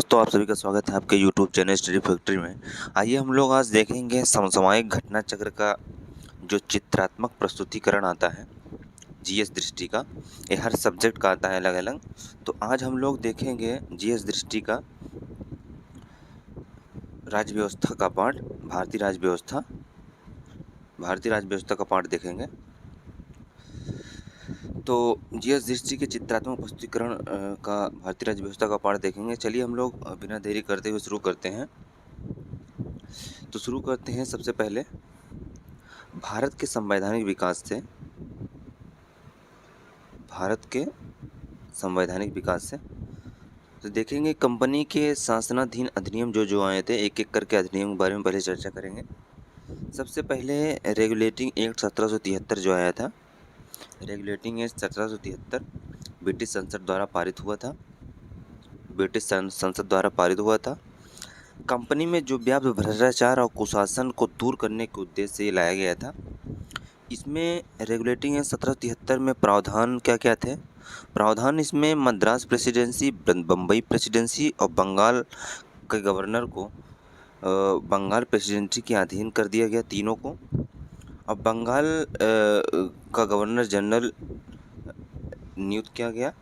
दोस्तों, आप सभी का स्वागत है आपके YouTube चैनल स्टडी फैक्ट्री में। आइए हम लोग आज देखेंगे समसामयिक घटना चक्र का जो चित्रात्मक प्रस्तुतिकरण आता है जीएस दृष्टि का। ये हर सब्जेक्ट का आता है अलग अलग। तो आज हम लोग देखेंगे जीएस दृष्टि का राज्य व्यवस्था का पार्ट, भारतीय राज्य व्यवस्था का पार्ट देखेंगे। तो जीएस दृष्टि के चित्रात्मक प्रस्तुतिकरण का भारतीय राज्य व्यवस्था का पार्ट देखेंगे। चलिए हम लोग बिना देरी करते हुए शुरू करते हैं। तो शुरू करते हैं सबसे पहले भारत के संवैधानिक विकास से। तो देखेंगे कंपनी के शासनाधीन अधिनियम जो आए थे, एक एक करके अधिनियम के बारे में पहले चर्चा करेंगे। सबसे पहले रेगुलेटिंग एक्ट 1773 जो आया था, रेगुलेटिंग एक्ट 1773 ब्रिटिश संसद द्वारा पारित हुआ था। कंपनी में जो व्याप्त भ्रष्टाचार और कुशासन को दूर करने के उद्देश्य से लाया गया था। इसमें रेगुलेटिंग एक्ट 1773 में प्रावधान क्या थे? प्रावधान इसमें मद्रास प्रेसिडेंसी, बम्बई प्रेसिडेंसी और बंगाल के गवर्नर को बंगाल प्रेसिडेंसी के अधीन कर दिया गया, तीनों को। अब बंगाल का गवर्नर जनरल नियुक्त किया गया।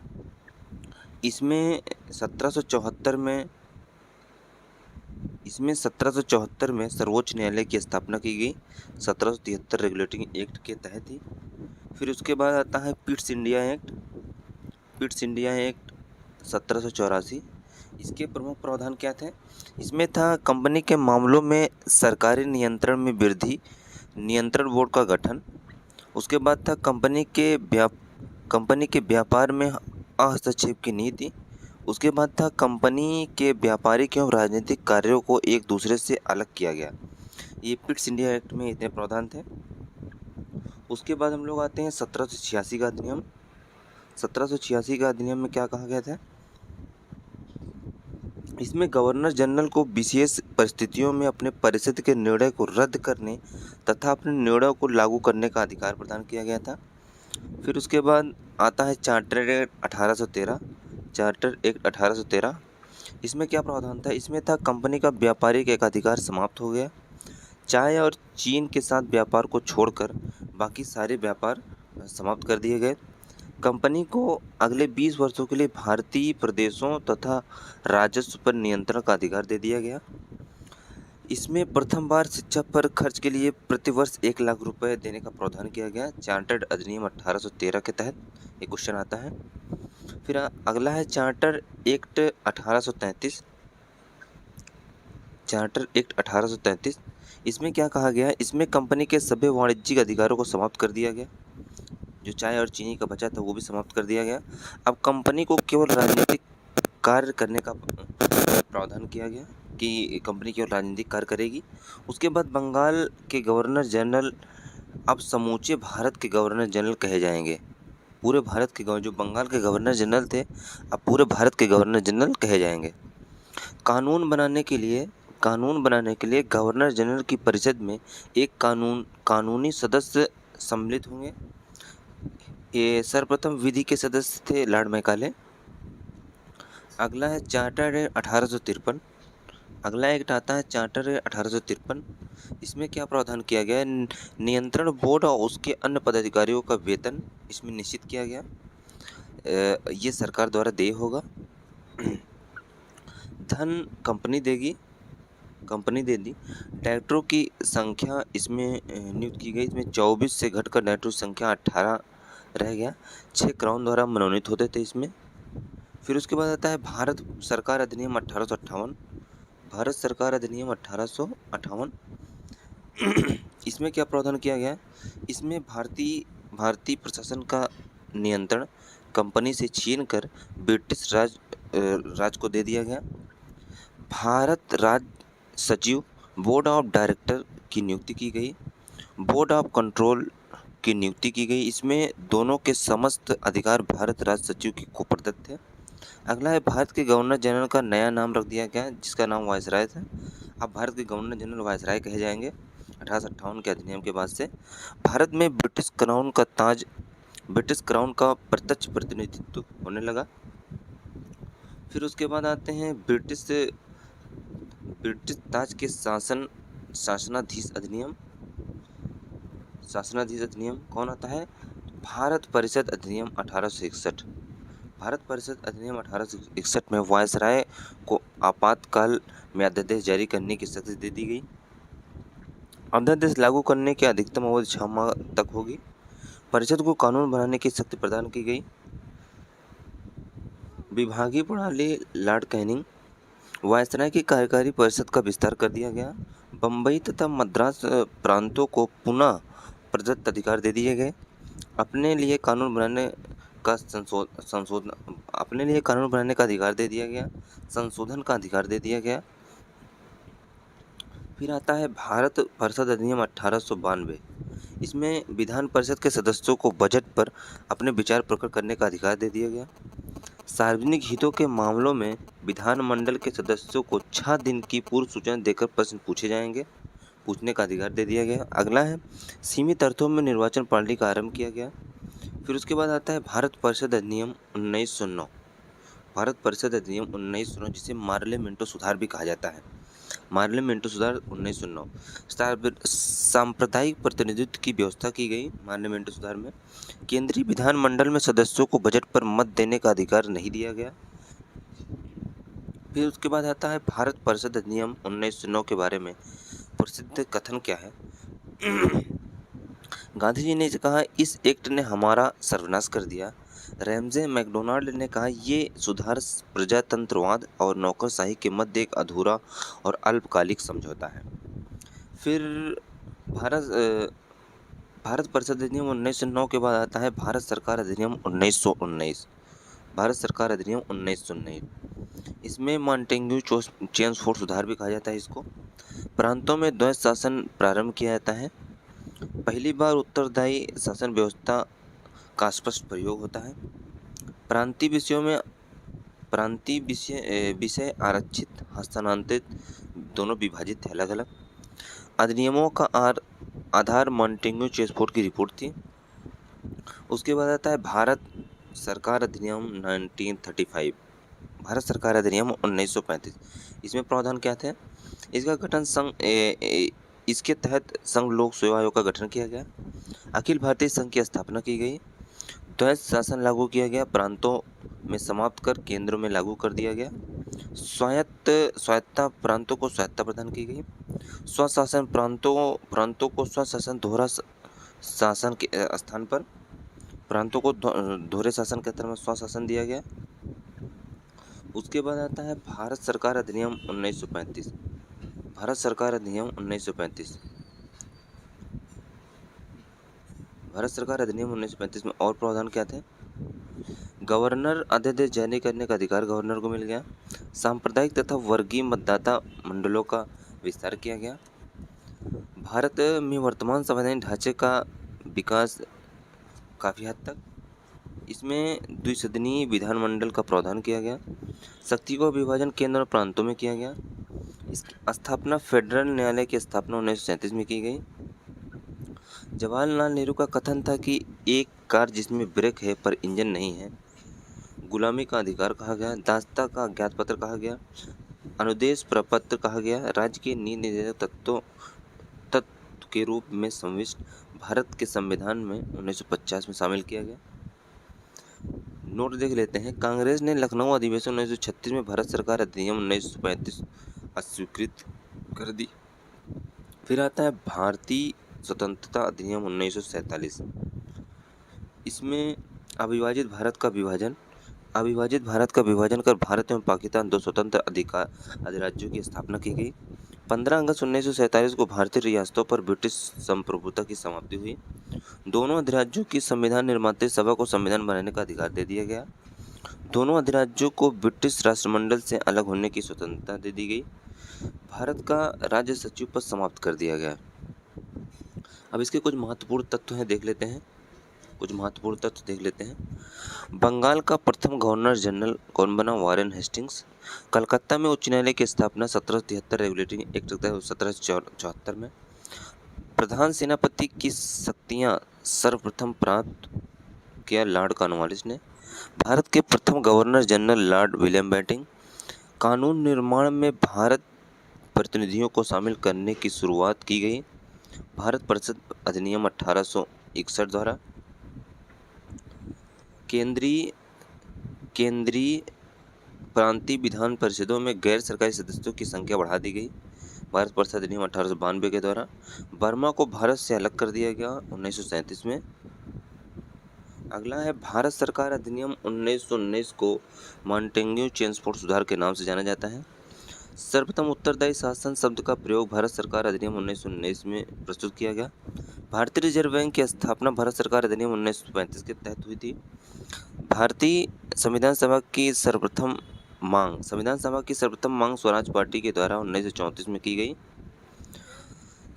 इसमें 1774 में सर्वोच्च न्यायालय की स्थापना की गई, 1773 रेगुलेटिंग एक्ट के तहत ही। फिर उसके बाद आता है पिट्स इंडिया एक्ट 1784। इसके प्रमुख प्रावधान क्या थे? इसमें था कंपनी के मामलों में सरकारी नियंत्रण में वृद्धि, नियंत्रण बोर्ड का गठन। उसके बाद था कंपनी के व्यापार में हस्तक्षेप की नीति। उसके बाद था कंपनी के व्यापारिक एवं राजनीतिक कार्यों को एक दूसरे से अलग किया गया। ये पिट्स इंडिया एक्ट में इतने प्रावधान थे। उसके बाद हम लोग आते हैं 1786 का अधिनियम। 1786 का अधिनियम में क्या कहा गया था? इसमें गवर्नर जनरल को विशेष परिस्थितियों में अपने परिषद के निर्णय को रद्द करने तथा अपने निर्णय को लागू करने का अधिकार प्रदान किया गया था। फिर उसके बाद आता है चार्टर एक्ट 1813। इसमें क्या प्रावधान था? इसमें था कंपनी का व्यापारिक एकाधिकार समाप्त हो गया। चाय और चीन के साथ व्यापार को छोड़कर बाकी सारे व्यापार समाप्त कर दिए गए। कंपनी को अगले 20 वर्षों के लिए भारतीय प्रदेशों तथा राजस्व पर नियंत्रण का अधिकार दे दिया गया। इसमें प्रथम बार शिक्षा पर खर्च के लिए प्रतिवर्ष 1 लाख रुपए देने का प्रावधान किया गया, चार्टर्ड अधिनियम 1813 के तहत। एक क्वेश्चन आता है। फिर अगला है चार्टर एक्ट 1833। चार्टर एक्ट 1833, इसमें क्या कहा गया? इसमें कंपनी के सभी वाणिज्यिक अधिकारों को समाप्त कर दिया गया। जो चाय और चीनी का बचा था वो भी समाप्त कर दिया गया। अब कंपनी को केवल राजनीतिक कार्य करने का प्रावधान किया गया कि कंपनी केवल राजनीतिक कार्य करेगी। उसके बाद बंगाल के गवर्नर जनरल अब समूचे भारत के गवर्नर जनरल कहे जाएंगे। पूरे भारत के जो बंगाल के गवर्नर जनरल थे, अब पूरे भारत के गवर्नर जनरल कहे जाएंगे। कानून बनाने के लिए गवर्नर जनरल की परिषद में एक कानूनी सदस्य सम्मिलित होंगे। ये सर्वप्रथम विधि के सदस्य थे लॉर्ड मैकाले। अगला है चार्टर 1853। अगला एक्ट आता है चार्टर 1853। इसमें क्या प्रावधान किया गया? नियंत्रण बोर्ड और उसके अन्य पदाधिकारियों का वेतन इसमें निश्चित किया गया। ये सरकार द्वारा देय होगा। धन कंपनी दे दी। डायरेक्टरों की संख्या इसमें नियुक्त की गई। इसमें 24 से घटकर डायरेक्टरों की संख्या 18 रह गया। 6 क्राउन द्वारा मनोनीत होते थे इसमें। फिर उसके बाद आता है भारत सरकार अधिनियम 1858। इसमें क्या प्रावधान किया गया? इसमें भारतीय प्रशासन का नियंत्रण कंपनी से छीनकर ब्रिटिश राज को दे दिया गया। भारत राज्य सचिव, बोर्ड ऑफ डायरेक्टर की नियुक्ति की गई। बोर्ड ऑफ कंट्रोल की नियुक्ति की गई। इसमें दोनों के समस्त अधिकार भारत राज्य सचिव को प्रदत्त थे। अगला है भारत के गवर्नर जनरल का नया नाम रख दिया गया, जिसका नाम वायसराय था। अब भारत के गवर्नर जनरल वायसराय कहे जाएंगे 1858 के अधिनियम के बाद से। भारत में ब्रिटिश क्राउन का प्रत्यक्ष प्रतिनिधित्व होने लगा। फिर उसके बाद आते हैं ब्रिटिश ताज के शासनाधीश अधिनियम। शासनाधीश अधिनियम कौन आता है? भारत परिषद अधिनियम 1861। भारत परिषद अधिनियम 1861 में वायसराय को आपातकाल में अध्यादेश जारी करने की शक्ति दे दी गई। अध्यादेश लागू करने की अधिकतम अवधि 6 माह तक होगी। परिषद को कानून बनाने की शक्ति प्रदान की गई। विभागीय प्रणाली लॉर्ड कैनिंग। वायसराय की कार्यकारी परिषद का विस्तार कर दिया गया। बम्बई तथा मद्रास प्रांतों को पुनः प्रदत्त अधिकार दे दिए गए। अपने लिए कानून बनाने का अधिकार दे दिया गया। संशोधन का अधिकार दे दिया गया। फिर आता है भारत परिषद अधिनियम 1892। इसमें विधान परिषद के सदस्यों को बजट पर अपने विचार प्रकट करने का अधिकार दे दिया गया। सार्वजनिक हितों के मामलों में विधानमंडल के सदस्यों को 6 दिन की पूर्व सूचना देकर प्रश्न पूछने का अधिकार दे दिया गया। अगला है सीमित अर्थों में निर्वाचन प्रणाली का आरंभ किया गया। फिर उसके बाद आता है भारत परिषद अधिनियम 1909। भारत परिषद अधिनियम 1909 जिसे मार्लियामेंटो सुधार भी कहा जाता है। मार्लियामेंटो सुधार 1909। सांप्रदायिक प्रतिनिधित्व की व्यवस्था की गई। मार्लियामेंटो सुधार में केंद्रीय विधानमंडल में सदस्यों को बजट पर मत देने का अधिकार नहीं दिया गया। फिर उसके बाद आता है भारत परिषद अधिनियम 1909 के बारे में प्रसिद्ध कथन क्या है? गांधी जी ने कहा, इस एक्ट ने हमारा सर्वनाश कर दिया। रैमजे मैकडोनाल्ड ने कहा, ये सुधार प्रजातंत्रवाद और नौकरशाही के मध्य एक अधूरा और अल्पकालिक समझौता है। फिर भारत परिषद अधिनियम 1909 के बाद आता है भारत सरकार अधिनियम 1919। भारत सरकार अधिनियम 1919। इसमें मॉन्टेग्यू चेम्सफोर्ड सुधार भी कहा जाता है इसको। प्रांतों में द्वैध शासन प्रारंभ किया जाता है। पहली बार उत्तरदायी शासन व्यवस्था का स्पष्ट प्रयोग होता है। प्रांतीय विषय आरक्षित, हस्तांतरित दोनों विभाजित थे अलग अलग। अधिनियमों का आधार मॉन्टेग्यू चेम्सफोर्ड की रिपोर्ट थी। उसके बाद आता है भारत सरकार अधिनियम 1935। भारत सरकार अधिनियम 1935। इसमें प्रावधान क्या थे? इसका गठन इसके तहत संघ लोक सेवा आयोग का गठन किया गया। अखिल भारतीय संघ की स्थापना की गई। द्वैध शासन लागू किया गया। प्रांतों में समाप्त कर केंद्र में लागू कर दिया गया। स्वायत्ता प्रांतों को स्वायत्ता प्रदान की गई। स्वशासन प्रांतों को स्वशासन दोहरा शासन के स्थान पर प्रांतों को दोहरे शासन के तरह में स्वशासन दिया गया। उसके बाद आता है भारत सरकार अधिनियम 1935। भारत सरकार अधिनियम 1935। भारत सरकार अधिनियम 1935 में और प्रावधान क्या थे? गवर्नर अध्यादेश जारी करने का अधिकार गवर्नर को मिल गया। सांप्रदायिक तथा वर्गीय मतदाता मंडलों का विस्तार किया गया। भारत में वर्तमान संवैधानिक ढांचे का विकास काफ़ी हद तक। इसमें द्विसदनीय विधानमंडल का प्रावधान किया गया। शक्ति का विभाजन केंद्र और प्रांतों में किया गया। इसकी स्थापना फेडरल न्यायालय की स्थापना 1937 में की गई। जवाहरलाल नेहरू का कथन था कि एक कार जिसमें ब्रेक है पर इंजन नहीं है। गुलामी का अधिकार कहा गया। दासता का ज्ञात पत्र कहा गया। अनुदेश प्रपत्र कहा गया। राज्य के नीति निर्देशक तत्व के रूप में समाविष्ट भारत के संविधान में 1950 में शामिल किया गया। नोट देख लेते हैं। कांग्रेस ने लखनऊ अधिवेशन 1936 में भारत सरकार अधिनियम 1935 अस्वीकृत कर दी। फिर आता है भारतीय स्वतंत्रता अधिनियम 1947। इसमें अविभाजित भारत का विभाजन कर भारत एवं पाकिस्तान दो स्वतंत्र अधिराज्यों की स्थापना की गई। 15 अगस्त 1947 को भारतीय रियासतों पर ब्रिटिश संप्रभुता की समाप्ति हुई। दोनों अधिराज्यों की संविधान निर्माता सभा को संविधान बनाने का अधिकार दे दिया गया। दोनों अधिराज्यों को ब्रिटिश राष्ट्रमंडल से अलग होने की स्वतंत्रता दे दी गई। भारत का राज्य सचिव पद समाप्त कर दिया गया। अब इसके कुछ महत्वपूर्ण तत्व हैं, देख लेते हैं। बंगाल का प्रथम गवर्नर जनरल कौन बना? Warren Hastings. कलकत्ता में उच्च न्यायालय की स्थापना 1773 रेगुलेटिंग एक्ट 1774 में। प्रधान सेनापति की शक्तियां सर्वप्रथम प्राप्त किया लॉर्ड कॉर्नवालिस ने। भारत के प्रथम governor general Lord William Bentinck. कानून निर्माण में भारत प्रतिनिधियों को शामिल करने की शुरुआत की गई। भारत परिषद अधिनियम 1861 द्वारा। केंद्रीय प्रांतीय विधान परिषदों में गैर सरकारी सदस्यों की संख्या बढ़ा दी गई। भारत परिषद अधिनियम 1892 के द्वारा। बर्मा को भारत से अलग कर दिया गया 1937 में। अगला है भारत सरकार अधिनियम 1919 को मॉन्टेग्यू चेम्सफोर्ड सुधार के नाम से जाना जाता है। सर्वप्रथम उत्तरदायी शासन शब्द का प्रयोग भारत सरकार अधिनियम 1919 में प्रस्तुत किया गया। भारतीय रिजर्व बैंक की स्थापना भारत सरकार अधिनियम 1935 के तहत हुई थी। भारतीय संविधान सभा की सर्वप्रथम मांग स्वराज पार्टी के द्वारा 1934 में की गई।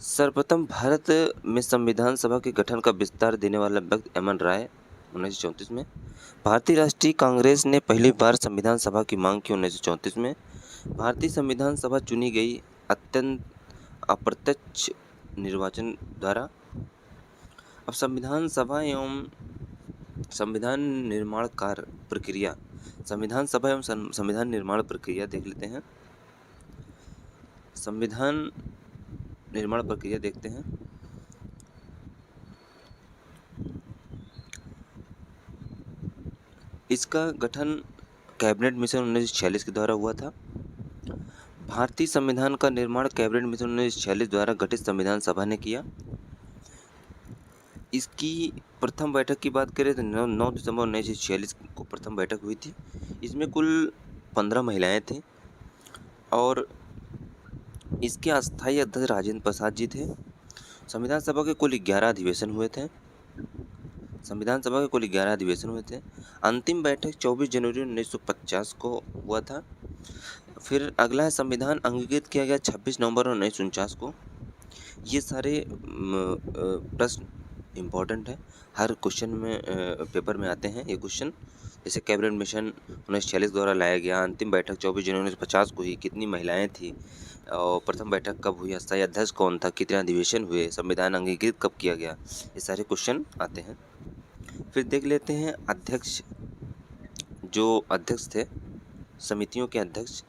सर्वप्रथम भारत में संविधान सभा के गठन का विस्तार देने वाला व्यक्ति एम एन राय 1934 में। भारतीय राष्ट्रीय कांग्रेस ने पहली बार संविधान सभा की मांग की 1934 में। भारतीय संविधान सभा चुनी गई अत्यंत अप्रत्यक्ष निर्वाचन द्वारा। अब संविधान सभा एवं संविधान निर्माण प्रक्रिया देख लेते हैं। संविधान निर्माण प्रक्रिया देखते हैं। इसका गठन कैबिनेट मिशन 1946 के द्वारा हुआ था। भारतीय संविधान का निर्माण कैबिनेट मिशन 1946 द्वारा गठित संविधान सभा ने किया। इसकी प्रथम बैठक की बात करें तो 9 दिसंबर 1946 को प्रथम बैठक हुई थी। इसमें कुल 15 महिलाएं थीं और इसके अस्थायी अध्यक्ष राजेंद्र प्रसाद जी थे। संविधान सभा के कुल 11 अधिवेशन हुए थे। अंतिम बैठक 24 जनवरी 1950 को हुआ था। फिर अगला है संविधान अंगीकृत किया गया 26 नवंबर 1949 को। ये सारे प्रश्न इम्पोर्टेंट है, हर क्वेश्चन में पेपर में आते हैं ये क्वेश्चन। जैसे कैबिनेट मिशन 1946 द्वारा लाया गया, अंतिम बैठक 24 जनवरी 1950 को हुई, कितनी महिलाएं थी और प्रथम बैठक कब हुई, अस्थायी अध्यक्ष कौन था, कितने अधिवेशन हुए, संविधान अंगीकृत कब किया गया, ये सारे क्वेश्चन आते हैं। फिर देख लेते हैं अध्यक्ष। जो अध्यक्ष थे, समितियों के अध्यक्ष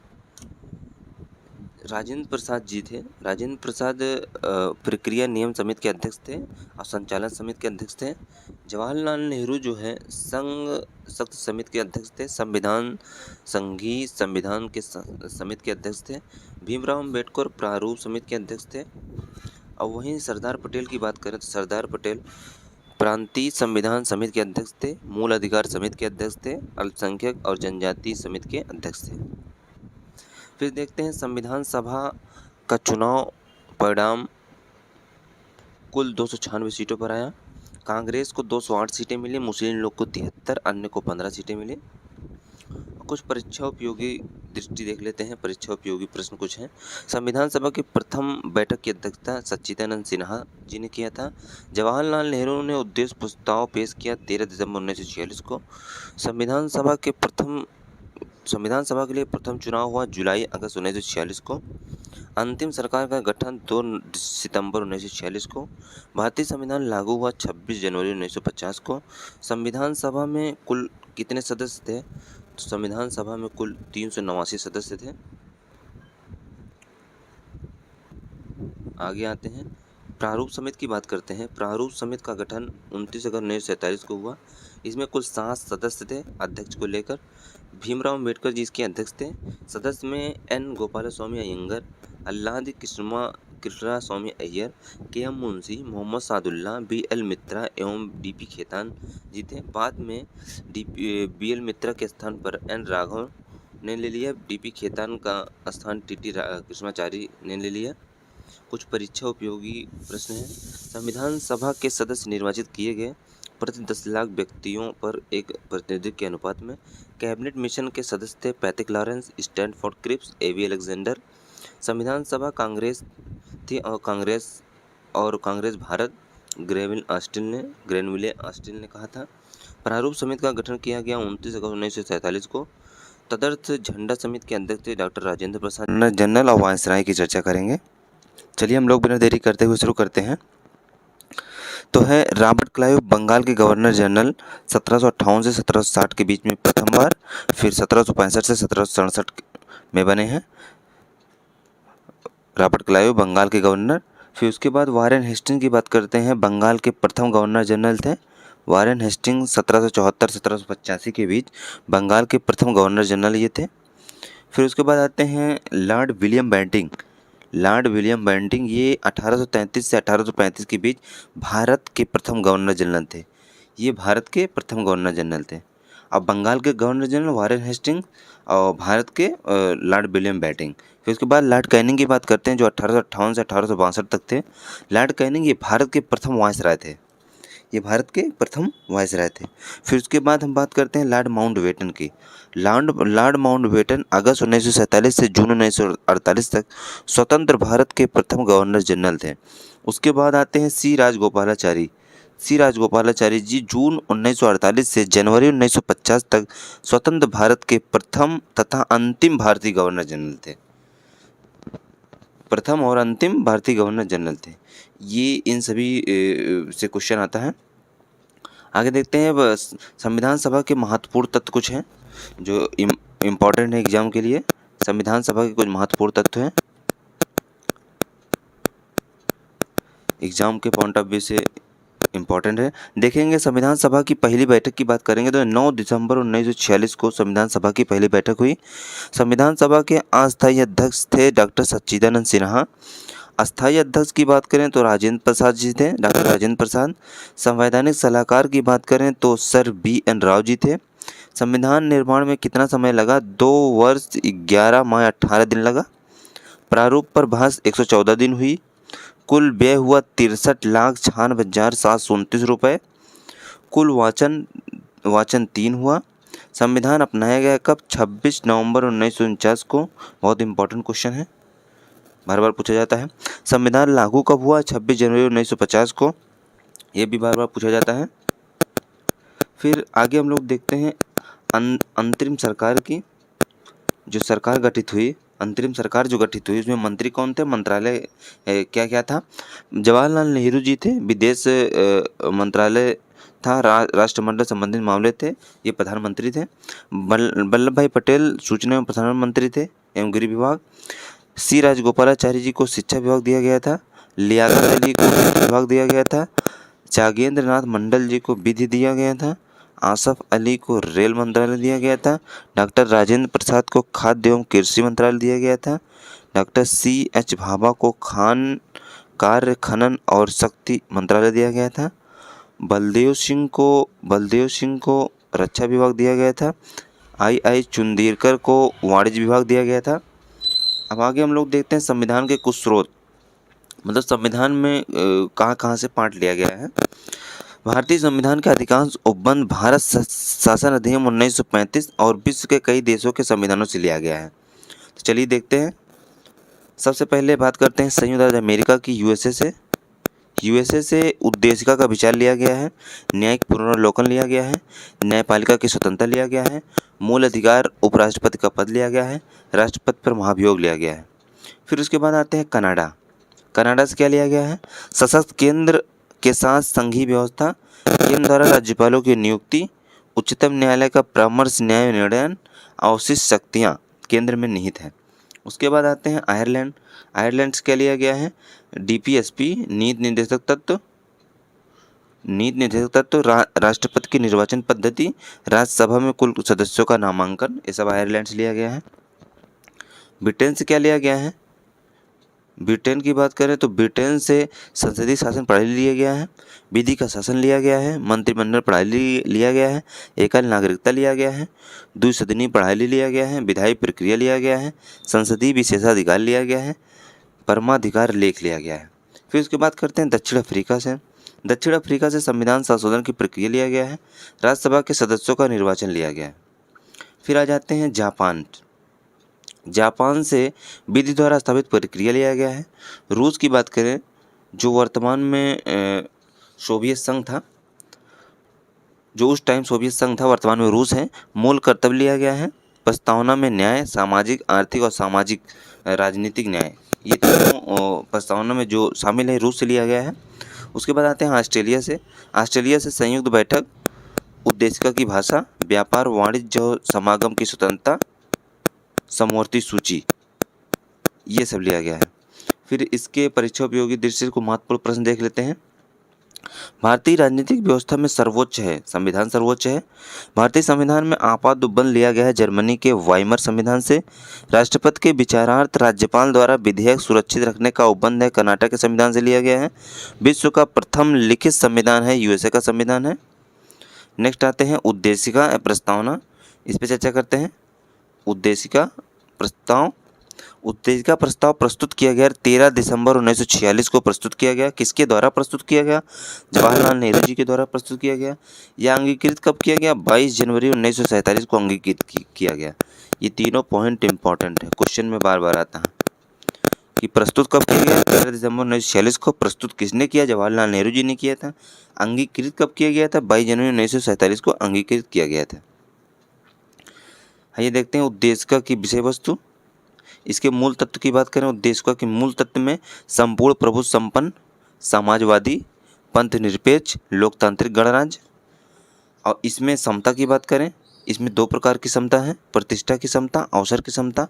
राजेंद्र प्रसाद जी थे। राजेंद्र प्रसाद प्रक्रिया नियम समिति के अध्यक्ष थे और संचालन समिति के अध्यक्ष थे। जवाहरलाल नेहरू जो है संघ शक्ति समिति के अध्यक्ष थे। संघीय संविधान के समिति के अध्यक्ष थे। भीमराव अम्बेडकर प्रारूप समिति के अध्यक्ष थे। और वहीं सरदार पटेल की बात करें तो सरदार पटेल प्रांतीय संविधान समिति के अध्यक्ष थे, मूल अधिकार समिति के अध्यक्ष थे, अल्पसंख्यक और जनजाति समिति के अध्यक्ष थे। फिर देखते हैं संविधान सभा का चुनाव परिणाम कुल 296 सीटों पर आया। कांग्रेस को 208 सीटें मिली, मुस्लिम लीग को 73, अन्य को 15 सीटें मिली। कुछ परीक्षा उपयोगी दृष्टि देख लेते हैं, परीक्षा उपयोगी प्रश्न कुछ हैं। संविधान सभा की प्रथम बैठक की अध्यक्षता सच्चिदानंद सिन्हा जी ने किया था। जवाहरलाल नेहरू ने उद्देश्य प्रस्ताव पेश किया 13 दिसंबर 1946 को। संविधान सभा के लिए प्रथम चुनाव हुआ जुलाई अगस्त 1946 को। अंतिम सरकार का गठन 2 सितंबर 1946 को। भारतीय संविधान लागू हुआ 26 जनवरी 1950 को। संविधान सभा में कुल कितने सदस्य थे? तो संविधान सभा में कुल 389 सदस्य थे। आगे आते हैं, प्रारूप समिति की बात करते हैं। प्रारूप समिति का गठन 29 अगस्त 1947 को हुआ। इसमें कुल 7 सदस्य थे अध्यक्ष को लेकर। भीमराव अम्बेडकर जी इसके अध्यक्ष थे। सदस्य में N Gopalaswami Ayyangar, Alladi Krishnaswami Iyer, K M Munshi, Mohammad Saadulla, B L Mitra एवं डी पी खेतान जी थे। बाद में बी एल मित्रा के स्थान पर एन राघव ने ले लिया। डी पी खेतान का स्थान टी टी कृष्णाचारी ने ले लिया। कुछ परीक्षा उपयोगी प्रश्न हैं। संविधान सभा के सदस्य निर्वाचित किए गए प्रति 10 लाख व्यक्तियों पर एक प्रतिनिधि के अनुपात में। कैबिनेट मिशन के सदस्य थे पैट्रिक लॉरेंस, स्टैनफोर्ड क्रिप्स, एवी अलेक्जेंडर। संविधान सभा कांग्रेस थी और कांग्रेस भारत ग्रेनविले ऑस्टिन ने कहा था। प्रारूप समिति का गठन किया गया 29 अगस्त 1947 को। तदर्थ झंडा समिति के अध्यक्ष थे डॉक्टर राजेंद्र प्रसाद। जनरल और वायसराय की चर्चा करेंगे। चलिए हम लोग बिना देरी करते हुए शुरू करते हैं। तो है रॉबर्ट क्लाइव बंगाल के गवर्नर जनरल 1758 से 1760 के बीच में प्रथम बार, फिर 1765 से 1767 में बने हैं रॉबर्ट क्लाइव बंगाल के गवर्नर। फिर उसके बाद वारेन हेस्टिंग्स की बात करते हैं, बंगाल के प्रथम गवर्नर जनरल थे वारेन हेस्टिंग्स। 1774 से 1785 के बीच बंगाल के प्रथम गवर्नर जनरल ये थे। फिर उसके बाद आते हैं Lord William Bentinck. Lord William Bentinck ये 1833 से 1835 के बीच भारत के प्रथम गवर्नर जनरल थे। ये भारत के प्रथम गवर्नर जनरल थे। अब बंगाल के गवर्नर जनरल वारेन हेस्टिंग्स और भारत के लॉर्ड विलियम बेंटिंग। फिर उसके बाद लॉर्ड कैनिंग की बात करते हैं जो 1858 से 1862 तक थे। लॉर्ड कैनिंग ये भारत के प्रथम वायसराय थे। ये भारत के प्रथम वायसराय थे। फिर उसके बाद हम बात करते हैं लॉर्ड माउंटबेटन की। लॉर्ड माउंटबेटन अगस्त 1947 से जून 1948 तक स्वतंत्र भारत के प्रथम गवर्नर जनरल थे। उसके बाद आते हैं सी राजगोपालाचारी। सी राजगोपालाचारी जी जून 1948 से जनवरी 1950 तक स्वतंत्र भारत के प्रथम तथा अंतिम भारतीय गवर्नर जनरल थे। प्रथम और अंतिम भारतीय गवर्नर जनरल थे। ये इन सभी से क्वेश्चन आता है। आगे देखते हैं संविधान सभा के महत्वपूर्ण तत्व कुछ हैं जो इम्पोर्टेंट है एग्जाम के लिए। संविधान सभा के कुछ महत्वपूर्ण तत्व हैं, एग्जाम के पॉइंट ऑफ व्यू से इम्पोर्टेंट है। देखेंगे संविधान सभा की पहली बैठक की बात करेंगे तो 9 दिसंबर 1946 को संविधान सभा की पहली बैठक हुई। संविधान सभा के अस्थायी अध्यक्ष थे डॉक्टर सच्चिदानंद सिन्हा। अस्थायी अध्यक्ष की बात करें तो राजेंद्र प्रसाद जी थे, डॉक्टर राजेंद्र प्रसाद। संवैधानिक सलाहकार की बात करें तो सर BN राव जी थे। संविधान निर्माण में कितना समय लगा? 2 वर्ष 11 माह 18 दिन लगा। प्रारूप पर बहस 114 दिन हुई। कुल व्यय हुआ 63,96,729 रुपये। कुल वाचन 3 हुआ। संविधान अपनाया गया कब? 26 नवंबर 1949 को। बहुत इंपॉर्टेंट क्वेश्चन है, बार बार पूछा जाता है। संविधान लागू कब हुआ? 26 जनवरी 1950 को। ये भी बार बार पूछा जाता है। फिर आगे हम लोग देखते हैं अंतरिम सरकार की। जो सरकार गठित हुई, अंतरिम सरकार जो गठित हुई उसमें मंत्री कौन थे? मंत्रालय क्या क्या था? जवाहरलाल नेहरू जी थे, विदेश मंत्रालय था, राष्ट्रमंडल संबंधित मामले थे, ये प्रधानमंत्री थे। वल्लभ भाई पटेल सूचना एवं प्रसारण मंत्री थे एवं गृह विभाग। सी राजगोपालाचारी जी को शिक्षा विभाग दिया गया था। लियाकत अली को विधि विभाग दिया गया था। जागेंद्र नाथ मंडल जी को विधि दिया गया था। आसफ अली को रेल मंत्रालय दिया गया था। डॉक्टर राजेंद्र प्रसाद को खाद्य एवं कृषि मंत्रालय दिया गया था। डॉक्टर CH भाभा को खान कार्य खनन और शक्ति मंत्रालय दिया गया था। बलदेव सिंह को रक्षा विभाग दिया गया था। I चुंदीरकर को वाणिज्य विभाग दिया गया था। अब आगे हम लोग देखते हैं संविधान के कुछ स्रोत, मतलब संविधान में कहाँ कहाँ से पार्ट लिया गया है। भारतीय संविधान के अधिकांश उपबंध भारत शासन अधिनियम 1935 और विश्व के कई देशों के संविधानों से लिया गया है। तो चलिए देखते हैं। सबसे पहले बात करते हैं संयुक्त राज्य अमेरिका की USA से उद्देशिका का विचार लिया गया है। न्यायिक पुनर्वलोकन लिया गया है। न्यायपालिका की स्वतंत्रता लिया गया है। मूल अधिकार उपराष्ट्रपति का पद लिया गया है। राष्ट्रपति पर महाभियोग लिया गया है। फिर उसके बाद आते हैं कनाडा से क्या लिया गया है? सशक्त केंद्र के साथ संघीय व्यवस्था, केंद्र द्वारा राज्यपालों की नियुक्ति, उच्चतम न्यायालय का परामर्श न्याय निर्णय, अवशिष्ट शक्तियाँ केंद्र में निहित है। उसके बाद आते हैं आयरलैंड से क्या लिया गया है? DPSP नीति निर्देशक तत्व, राष्ट्रपति की निर्वाचन पद्धति, राज्यसभा में कुल सदस्यों का नामांकन, ये सब आयरलैंड से लिया गया है। ब्रिटेन से क्या लिया गया है? ब्रिटेन की बात करें तो ब्रिटेन से संसदीय शासन प्रणाली लिया गया है, विधि का शासन लिया गया है, मंत्रिमंडल प्रणाली लिया गया है, एकल नागरिकता लिया गया है, द्विसदनीय प्रणाली लिया गया है, विधायी प्रक्रिया लिया गया है, संसदीय विशेषाधिकार लिया गया है, परमाधिकार लेख लिया गया है। फिर उसके बाद करते हैं दक्षिण अफ्रीका से संविधान संशोधन की प्रक्रिया लिया गया है। राज्यसभा के सदस्यों का निर्वाचन लिया गया है। फिर आ जाते हैं जापान से विधि द्वारा स्थापित प्रक्रिया लिया गया है। रूस की बात करें जो वर्तमान में सोवियत संघ था, जो उस टाइम सोवियत संघ था, वर्तमान में रूस है। मूल कर्तव्य लिया गया है। प्रस्तावना में न्याय, सामाजिक, आर्थिक और सामाजिक राजनीतिक न्याय, ये तीनों प्रस्तावना में जो शामिल है रूस से लिया गया है। उसके बाद आते हैं ऑस्ट्रेलिया से। ऑस्ट्रेलिया से संयुक्त बैठक, उद्देशिका की भाषा, व्यापार वाणिज्य और समागम की स्वतंत्रता, समवर्ती सूची, ये सब लिया गया है। फिर इसके परीक्षा उपयोगी दृष्टि को महत्वपूर्ण प्रश्न देख लेते हैं। भारतीय राजनीतिक व्यवस्था में सर्वोच्च है, संविधान सर्वोच्च है। भारतीय संविधान में आपात उपबंध लिया गया है जर्मनी के वाइमर संविधान से। राष्ट्रपति के विचारार्थ राज्यपाल द्वारा विधेयक सुरक्षित रखने का उपबंध है, कर्नाटक के संविधान से लिया गया है। विश्व का प्रथम लिखित संविधान है, यूएसए का संविधान है। नेक्स्ट आते हैं उद्देशिका प्रस्तावना, इस पर चर्चा करते हैं। उद्देशिका प्रस्ताव प्रस्तुत किया गया 13 दिसंबर 1946 को प्रस्तुत किया गया। किसके द्वारा प्रस्तुत किया गया? जवाहरलाल नेहरू जी के द्वारा प्रस्तुत किया गया। यह अंगीकृत कब किया गया? 22 जनवरी 1947 को अंगीकृत किया गया। ये तीनों पॉइंट इंपॉर्टेंट है, क्वेश्चन में बार बार आता है कि प्रस्तुत कब किया गया? 13 दिसंबर 1946 को। प्रस्तुत किसने किया? जवाहरलाल नेहरू जी ने किया था। अंगीकृत कब किया गया था? 22 जनवरी 1947 को अंगीकृत किया गया था। आइए देखते हैं उद्देशिका की विषय वस्तु। इसके मूल तत्व की बात करें, उद्देशिका के मूल तत्व में संपूर्ण प्रभु संपन्न, समाजवादी, पंथ निरपेक्ष, लोकतांत्रिक गणराज्य। और इसमें समता की बात करें, इसमें 2 प्रकार की समता है, प्रतिष्ठा की समता, अवसर की समता।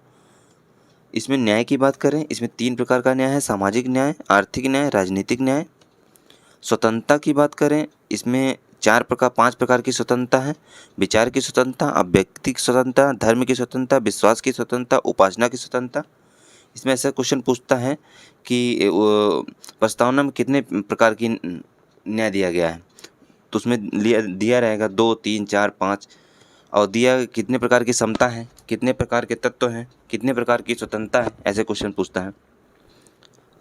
इसमें न्याय की बात करें, इसमें 3 प्रकार का न्याय है, सामाजिक न्याय, आर्थिक न्याय, राजनीतिक न्याय। स्वतंत्रता की बात करें, इसमें 5 प्रकार की स्वतंत्रता है, विचार की स्वतंत्रता, अभिव्यक्ति की स्वतंत्रता, धर्म की स्वतंत्रता, विश्वास की स्वतंत्रता, उपासना की स्वतंत्रता। इसमें ऐसा क्वेश्चन पूछता है कि प्रस्तावना में कितने प्रकार की न्याय दिया गया है, तो उसमें दिया रहेगा 2, 3, 4, 5, और दिया कितने प्रकार की समता है, कितने प्रकार के तत्व हैं, कितने प्रकार की स्वतंत्रता है, ऐसे क्वेश्चन पूछता है।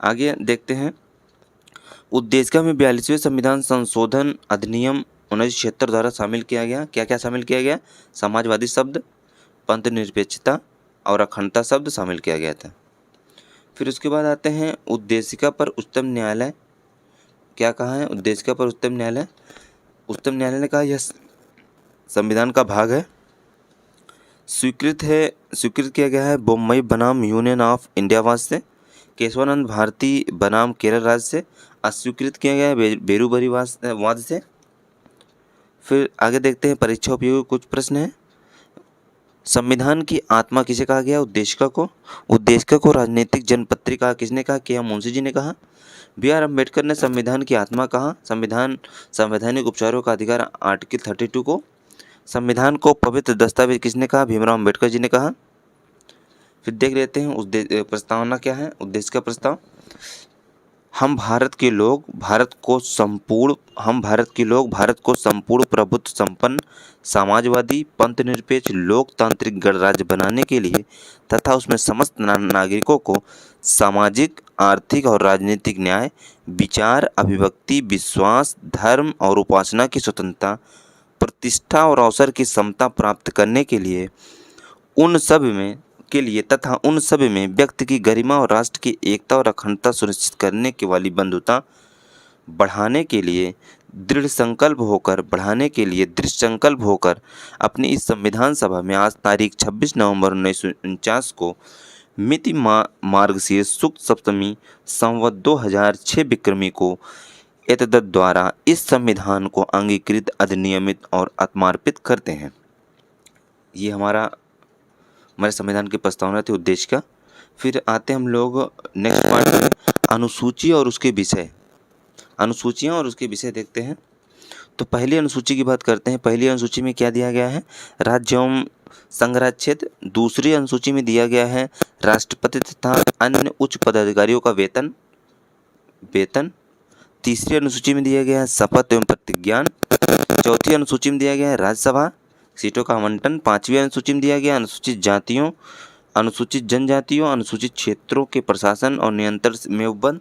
आगे देखते हैं, उद्देशिका में 42वें संविधान संशोधन अधिनियम 1976 द्वारा शामिल किया गया। क्या क्या शामिल किया गया? समाजवादी शब्द, पंथ निरपेक्षता और अखंडता शब्द शामिल किया गया था। फिर उसके बाद आते हैं उद्देशिका पर उच्चतम न्यायालय क्या कहा है? उद्देशिका पर उच्चतम न्यायालय ने कहा यह संविधान का भाग है, स्वीकृत किया गया है बम्बई बनाम यूनियन ऑफ इंडिया वाद से, केशवानंद भारती बनाम केरल राज्य से, अस्वीकृत किया गया है बेरूबरी वाद से। फिर आगे देखते हैं परीक्षा उपयोगी कुछ प्रश्न हैं। संविधान की आत्मा किसे कहा गया? उद्देशिका को राजनीतिक जनपत्रिका किसने कहा? के एम मुंशी जी ने कहा। बी आर अम्बेडकर ने संविधान की आत्मा कहा। संवैधानिक उपचारों का अधिकार आर्टिकल 32 को। संविधान को पवित्र दस्तावेज किसने कहा? भीमराव अम्बेडकर जी ने कहा। फिर देख लेते हैं प्रस्तावना क्या है। उद्देशिका प्रस्ताव, हम भारत के लोग भारत को संपूर्ण प्रभुत्व संपन्न, समाजवादी, पंथ निरपेक्ष, लोकतांत्रिक गणराज्य बनाने के लिए तथा उसमें समस्त नागरिकों को सामाजिक, आर्थिक और राजनीतिक न्याय, विचार, अभिव्यक्ति, विश्वास, धर्म और उपासना की स्वतंत्रता, प्रतिष्ठा और अवसर की समता प्राप्त करने के लिए उन सब में व्यक्ति की गरिमा और राष्ट्र की एकता और अखंडता सुनिश्चित करने की वाली बंधुता बढ़ाने के लिए दृढ़ संकल्प होकर अपनी इस संविधान सभा में आज तारीख 26 नवंबर 1949 को मिति मार्गशीर्ष शुक्ल सप्तमी संवत 2006 विक्रमी को एतद् द्वारा इस संविधान को अंगीकृत, अधिनियमित और आत्मार्पित करते हैं। ये हमारे संविधान की प्रस्तावना थी, उद्देशिका। फिर आते हम लोग नेक्स्ट पार्ट में अनुसूचियाँ और उसके विषय देखते हैं। तो पहली अनुसूची की बात करते हैं। पहली अनुसूची में क्या दिया गया है? राज्य एवं संघराज्य क्षेत्र। दूसरी अनुसूची में दिया गया है राष्ट्रपति तथा अन्य उच्च पदाधिकारियों का वेतन। तीसरी अनुसूची में दिया गया है शपथ एवं प्रतिज्ञान। चौथी अनुसूची में दिया गया है राज्यसभा सीटों का आवंटन। पांचवी अनुसूची में दिया गया अनुसूचित जातियों, अनुसूचित जनजातियों, अनुसूचित क्षेत्रों के प्रशासन और नियंत्रण में उपबंध।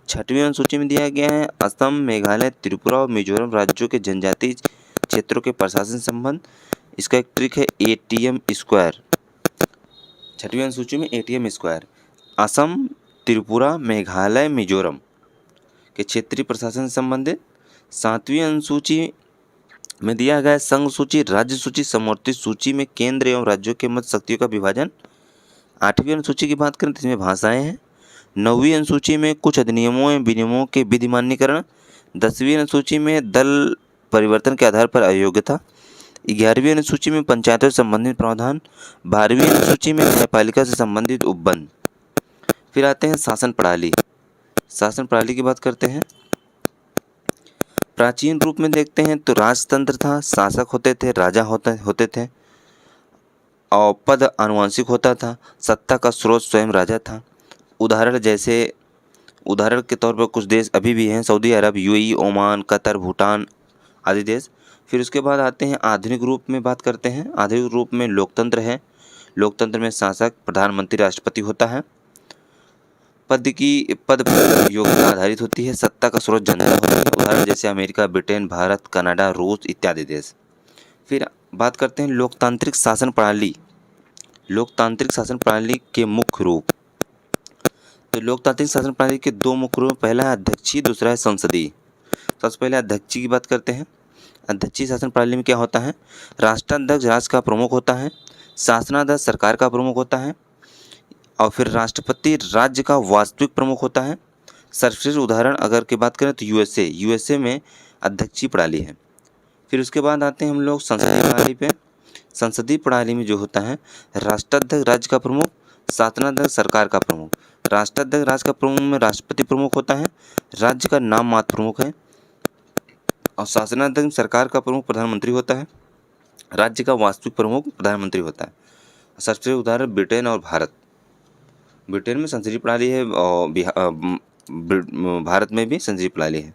छठवीं अनुसूची में दिया गया है असम, मेघालय, त्रिपुरा और मिजोरम राज्यों के जनजातीय क्षेत्रों के प्रशासन संबंध। इसका एक ट्रिक है ATM स्क्वायर। छठवीं अनुसूची में ATM स्क्वायर, असम, त्रिपुरा, मेघालय, मिजोरम के क्षेत्रीय प्रशासन संबंधित। सातवीं अनुसूची में दिया गया संघ सूची, राज्य सूची, समवर्ती सूची में केंद्र एवं राज्यों के मध्य शक्तियों का विभाजन। आठवीं अनुसूची की बात करें तो इसमें भाषाएं हैं। नौवीं अनुसूची में कुछ अधिनियमों एवं विनियमों के विधिमान्यकरण। 10वीं अनुसूची में दल परिवर्तन के आधार पर अयोग्यता। 11वीं अनुसूची में पंचायतों से संबंधित प्रावधान। 12वीं अनुसूची में न्यायपालिका से संबंधित उपबंध। फिर आते हैं शासन प्रणाली। शासन प्रणाली की बात करते हैं। प्राचीन रूप में देखते हैं तो राजतंत्र था, शासक होते थे, राजा होते थे और पद आनुवंशिक होता था। सत्ता का स्रोत स्वयं राजा था। उदाहरण के तौर पर कुछ देश अभी भी हैं, सऊदी अरब, यूएई, ओमान, कतर, भूटान आदि देश। फिर उसके बाद आते हैं आधुनिक रूप में बात करते हैं। आधुनिक रूप में लोकतंत्र है। लोकतंत्र में शासक, प्रधानमंत्री, राष्ट्रपति होता है। पद पर योग्यता आधारित होती है। सत्ता का स्रोत जनता होती है। उदाहरण जैसे अमेरिका, ब्रिटेन, भारत, कनाडा, रूस इत्यादि देश। फिर बात करते हैं लोकतांत्रिक शासन प्रणाली। लोकतांत्रिक शासन प्रणाली के मुख्य रूप। तो लोकतांत्रिक शासन प्रणाली के दो मुख्य रूप, पहला है अध्यक्षीय, दूसरा है संसदीय। सबसे पहले अध्यक्षीय की बात करते हैं। अध्यक्षीय शासन प्रणाली में क्या होता है? राष्ट्राध्यक्ष राज्य का प्रमुख होता है। शासनाध्यक्ष सरकार का प्रमुख होता है और फिर राष्ट्रपति राज्य का वास्तविक प्रमुख होता है। सर्वश्रेष्ठ उदाहरण अगर की बात करें तो यूएसए में अध्यक्षीय प्रणाली है। फिर उसके बाद आते हैं हम लोग संसदीय प्रणाली पे। संसदीय प्रणाली में जो होता है, राष्ट्राध्यक्ष राज्य का प्रमुख, शासनाध्यक्ष सरकार का प्रमुख। राष्ट्राध्यक्ष राज्य का प्रमुख में राष्ट्रपति प्रमुख होता है, राज्य का नाम मात्र प्रमुख है और शासनाध्यक्ष सरकार का प्रमुख प्रधानमंत्री होता है, राज्य का वास्तविक प्रमुख प्रधानमंत्री होता है। सबसे उदाहरण ब्रिटेन और भारत। ब्रिटेन में संसदीय प्रणाली है और भारत में भी संसदीय प्रणाली है।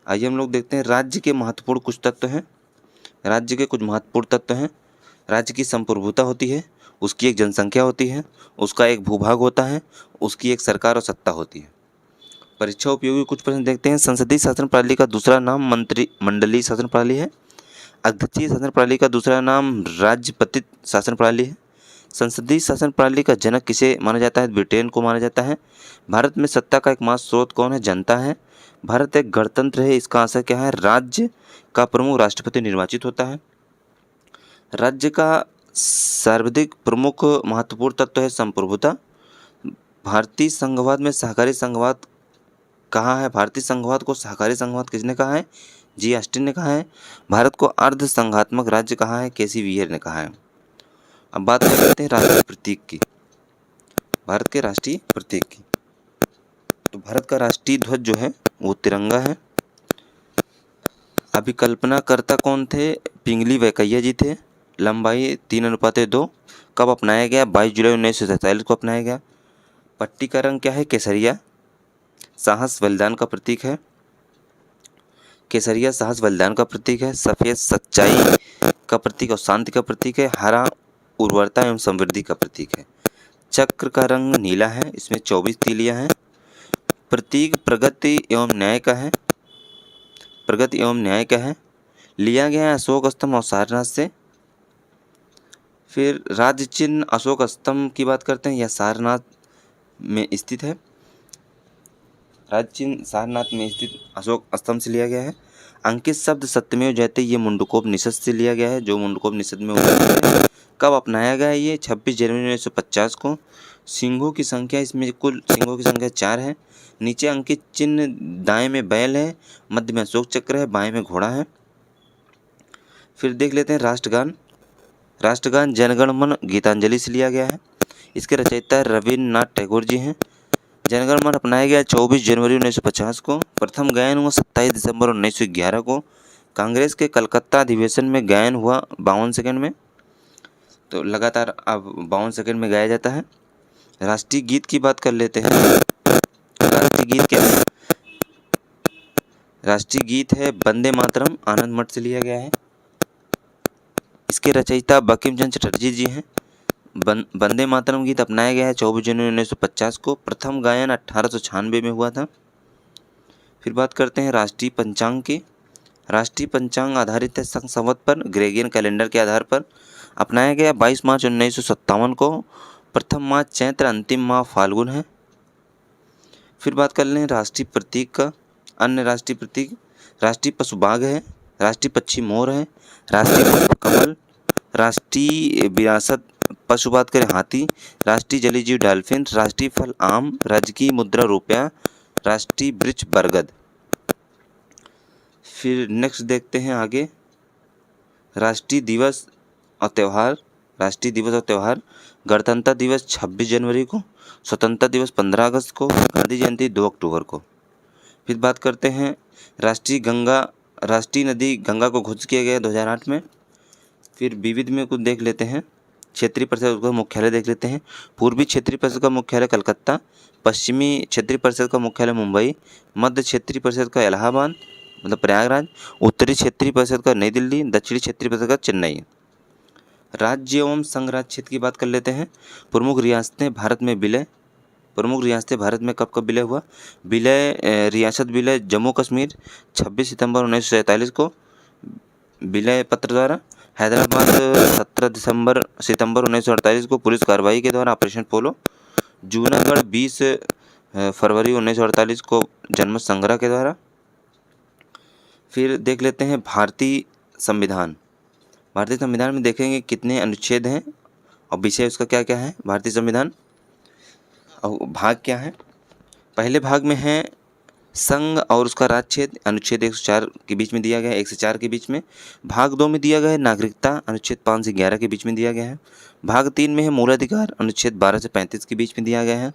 आइए हम लोग देखते हैं राज्य के महत्वपूर्ण कुछ तत्व हैं। राज्य के कुछ महत्वपूर्ण तत्व हैं। राज्य की संप्रभुता होती है, उसकी एक जनसंख्या होती है, उसका एक भूभाग होता है, उसकी एक सरकार और सत्ता होती है। परीक्षा उपयोगी कुछ प्रश्न देखते हैं। संसदीय शासन प्रणाली का दूसरा नाम मंत्रिमंडलीय शासन प्रणाली है। अध्यक्षीय शासन प्रणाली का दूसरा नाम राज्यपतित शासन प्रणाली है। संसदीय शासन प्रणाली का जनक किसे माना जाता है? ब्रिटेन को माना जाता है। भारत में सत्ता का एकमात्र स्रोत कौन है? जनता है। भारत एक गणतंत्र है। इसका आंसर क्या है? राज्य का प्रमुख राष्ट्रपति निर्वाचित होता है। राज्य का सर्वाधिक प्रमुख महत्वपूर्ण तत्व है संप्रभुता। भारतीय संघवाद में सहकारी संघवाद कहा है? भारतीय संघवाद को सहकारी संघवाद किसने कहा है? जी ऑस्टिन ने कहा है। भारत को अर्ध संघात्मक राज्य कहा है? केसी वीर ने कहा है। अब बात कर लेते हैं राष्ट्रीय प्रतीक की। भारत के राष्ट्रीय प्रतीक की। तो भारत का राष्ट्रीय ध्वज जो है वो तिरंगा है। अभिकल्पनाकर्ता कौन थे? पिंगली वेंकैया जी थे। लंबाई 3:2। कब अपनाया गया? 22 जुलाई 1947 को अपनाया गया। पट्टी का रंग क्या है? केसरिया। साहस बलिदान का प्रतीक है। केसरिया साहस बलिदान का प्रतीक है। सफ़ेद सच्चाई का प्रतीक और शांति का प्रतीक है। हरा उर्वरता एवं समृद्धि का प्रतीक है। चक्र का रंग नीला है, इसमें 24 तीलियां हैं। प्रतीक प्रगति एवं न्याय का है। प्रगति एवं न्याय का है। लिया गया है अशोक स्तंभ और सारनाथ से। फिर राज्य चिन्ह अशोक स्तंभ की बात करते हैं, यह सारनाथ में स्थित है। राज्य चिन्ह सारनाथ में स्थित अशोक स्तंभ से लिया गया है। अंकित शब्द सत्यमेव जयते, ये मुंडकोपनिषद से लिया गया है, जो मुंडकोपनिषद में उल्लेखित है। कब अपनाया गया? ये 26 जनवरी 1950 को। सिंहों की संख्या, इसमें कुल सिंहों की संख्या 4 है। नीचे अंकित चिन्ह दाएं में बैल है, मध्य में अशोक चक्र है, बाएं में घोड़ा है। फिर देख लेते हैं राष्ट्रगान। राष्ट्रगान जनगण मन गीतांजलि से लिया गया है। इसके रचयिता रविन्द्रनाथ टैगोर जी हैं। जनगण मन अपनाया गया 24 जनवरी 1950 को। प्रथम गायन हुआ 27 दिसंबर 1911 को। कांग्रेस के कलकत्ता अधिवेशन में गायन हुआ 52 सेकंड में। तो लगातार अब 52 सेकंड में गाया जाता है। राष्ट्रीय गीत की बात कर लेते हैं। राष्ट्रीय गीत क्या है? राष्ट्रीय गीत है वंदे मातरम, आनंद मठ से लिया गया है। इसके रचयिता बंकिम चंद्र चटर्जी जी हैं। वंदे मातरम गीत अपनाया गया है 24 जनवरी 1950 को। प्रथम गायन 1896 में हुआ था। फिर बात करते हैं राष्ट्रीय पंचांग की। राष्ट्रीय पंचांग आधारित है संघ संवत पर, ग्रेगोरियन कैलेंडर के आधार पर। अपनाया गया 22 मार्च 1957 को। प्रथम माह चैत्र, अंतिम माह फाल्गुन है। फिर बात कर लें राष्ट्रीय प्रतीक का। अन्य राष्ट्रीय प्रतीक, राष्ट्रीय पशु बाघ है, राष्ट्रीय पक्षी मोर है, राष्ट्रीय पुष्प कमल, राष्ट्रीय विरासत पशु बात करें हाथी, राष्ट्रीय जलीय जीव डॉल्फिन, राष्ट्रीय फल आम, राजकीय मुद्रा रुपया, राष्ट्रीय वृक्ष बरगद। फिर नेक्स्ट देखते हैं आगे, राष्ट्रीय दिवस और त्यौहार। राष्ट्रीय दिवस और त्यौहार, गणतंत्र दिवस 26 जनवरी को, स्वतंत्रता दिवस 15 अगस्त को, गांधी जयंती 2 अक्टूबर को। फिर बात करते हैं राष्ट्रीय नदी गंगा को घोषित किया गया 2008 में। फिर विविध में कुछ देख लेते हैं, क्षेत्रीय परिषद का मुख्यालय देख लेते हैं। पूर्वी क्षेत्रीय परिषद का मुख्यालय कलकत्ता, पश्चिमी क्षेत्रीय परिषद का मुख्यालय मुंबई, मध्य क्षेत्रीय परिषद का इलाहाबाद मतलब प्रयागराज, उत्तरी क्षेत्रीय परिषद का नई दिल्ली, दक्षिणी क्षेत्रीय परिषद का चेन्नई। राज्य एवं संघ राज्य क्षेत्र की बात कर लेते हैं। प्रमुख रियासतें भारत में विलय। प्रमुख रियासतें भारत में कब कब विलय हुआ? रियासत विलय जम्मू कश्मीर 26 सितंबर 1947 को विलय पत्र द्वारा। हैदराबाद 17 सितंबर 1948 को पुलिस कार्रवाई के द्वारा ऑपरेशन पोलो। जूनागढ़ 20 फरवरी 1948 को जनमत संग्रह के द्वारा। फिर देख लेते हैं भारतीय संविधान। भारतीय संविधान में देखेंगे कितने अनुच्छेद हैं और विषय उसका क्या क्या है। भारतीय संविधान और भाग क्या है? पहले भाग में है संघ और उसका राज्य क्षेत्र, अनुच्छेद 104 के बीच में दिया गया है, 1 से 4 के बीच में। भाग 2 में दिया गया है नागरिकता, अनुच्छेद 5 से 11 के बीच में दिया गया है। भाग 3 में है मूलाधिकार, अनुच्छेद 12 से 35 के बीच में दिया गया है।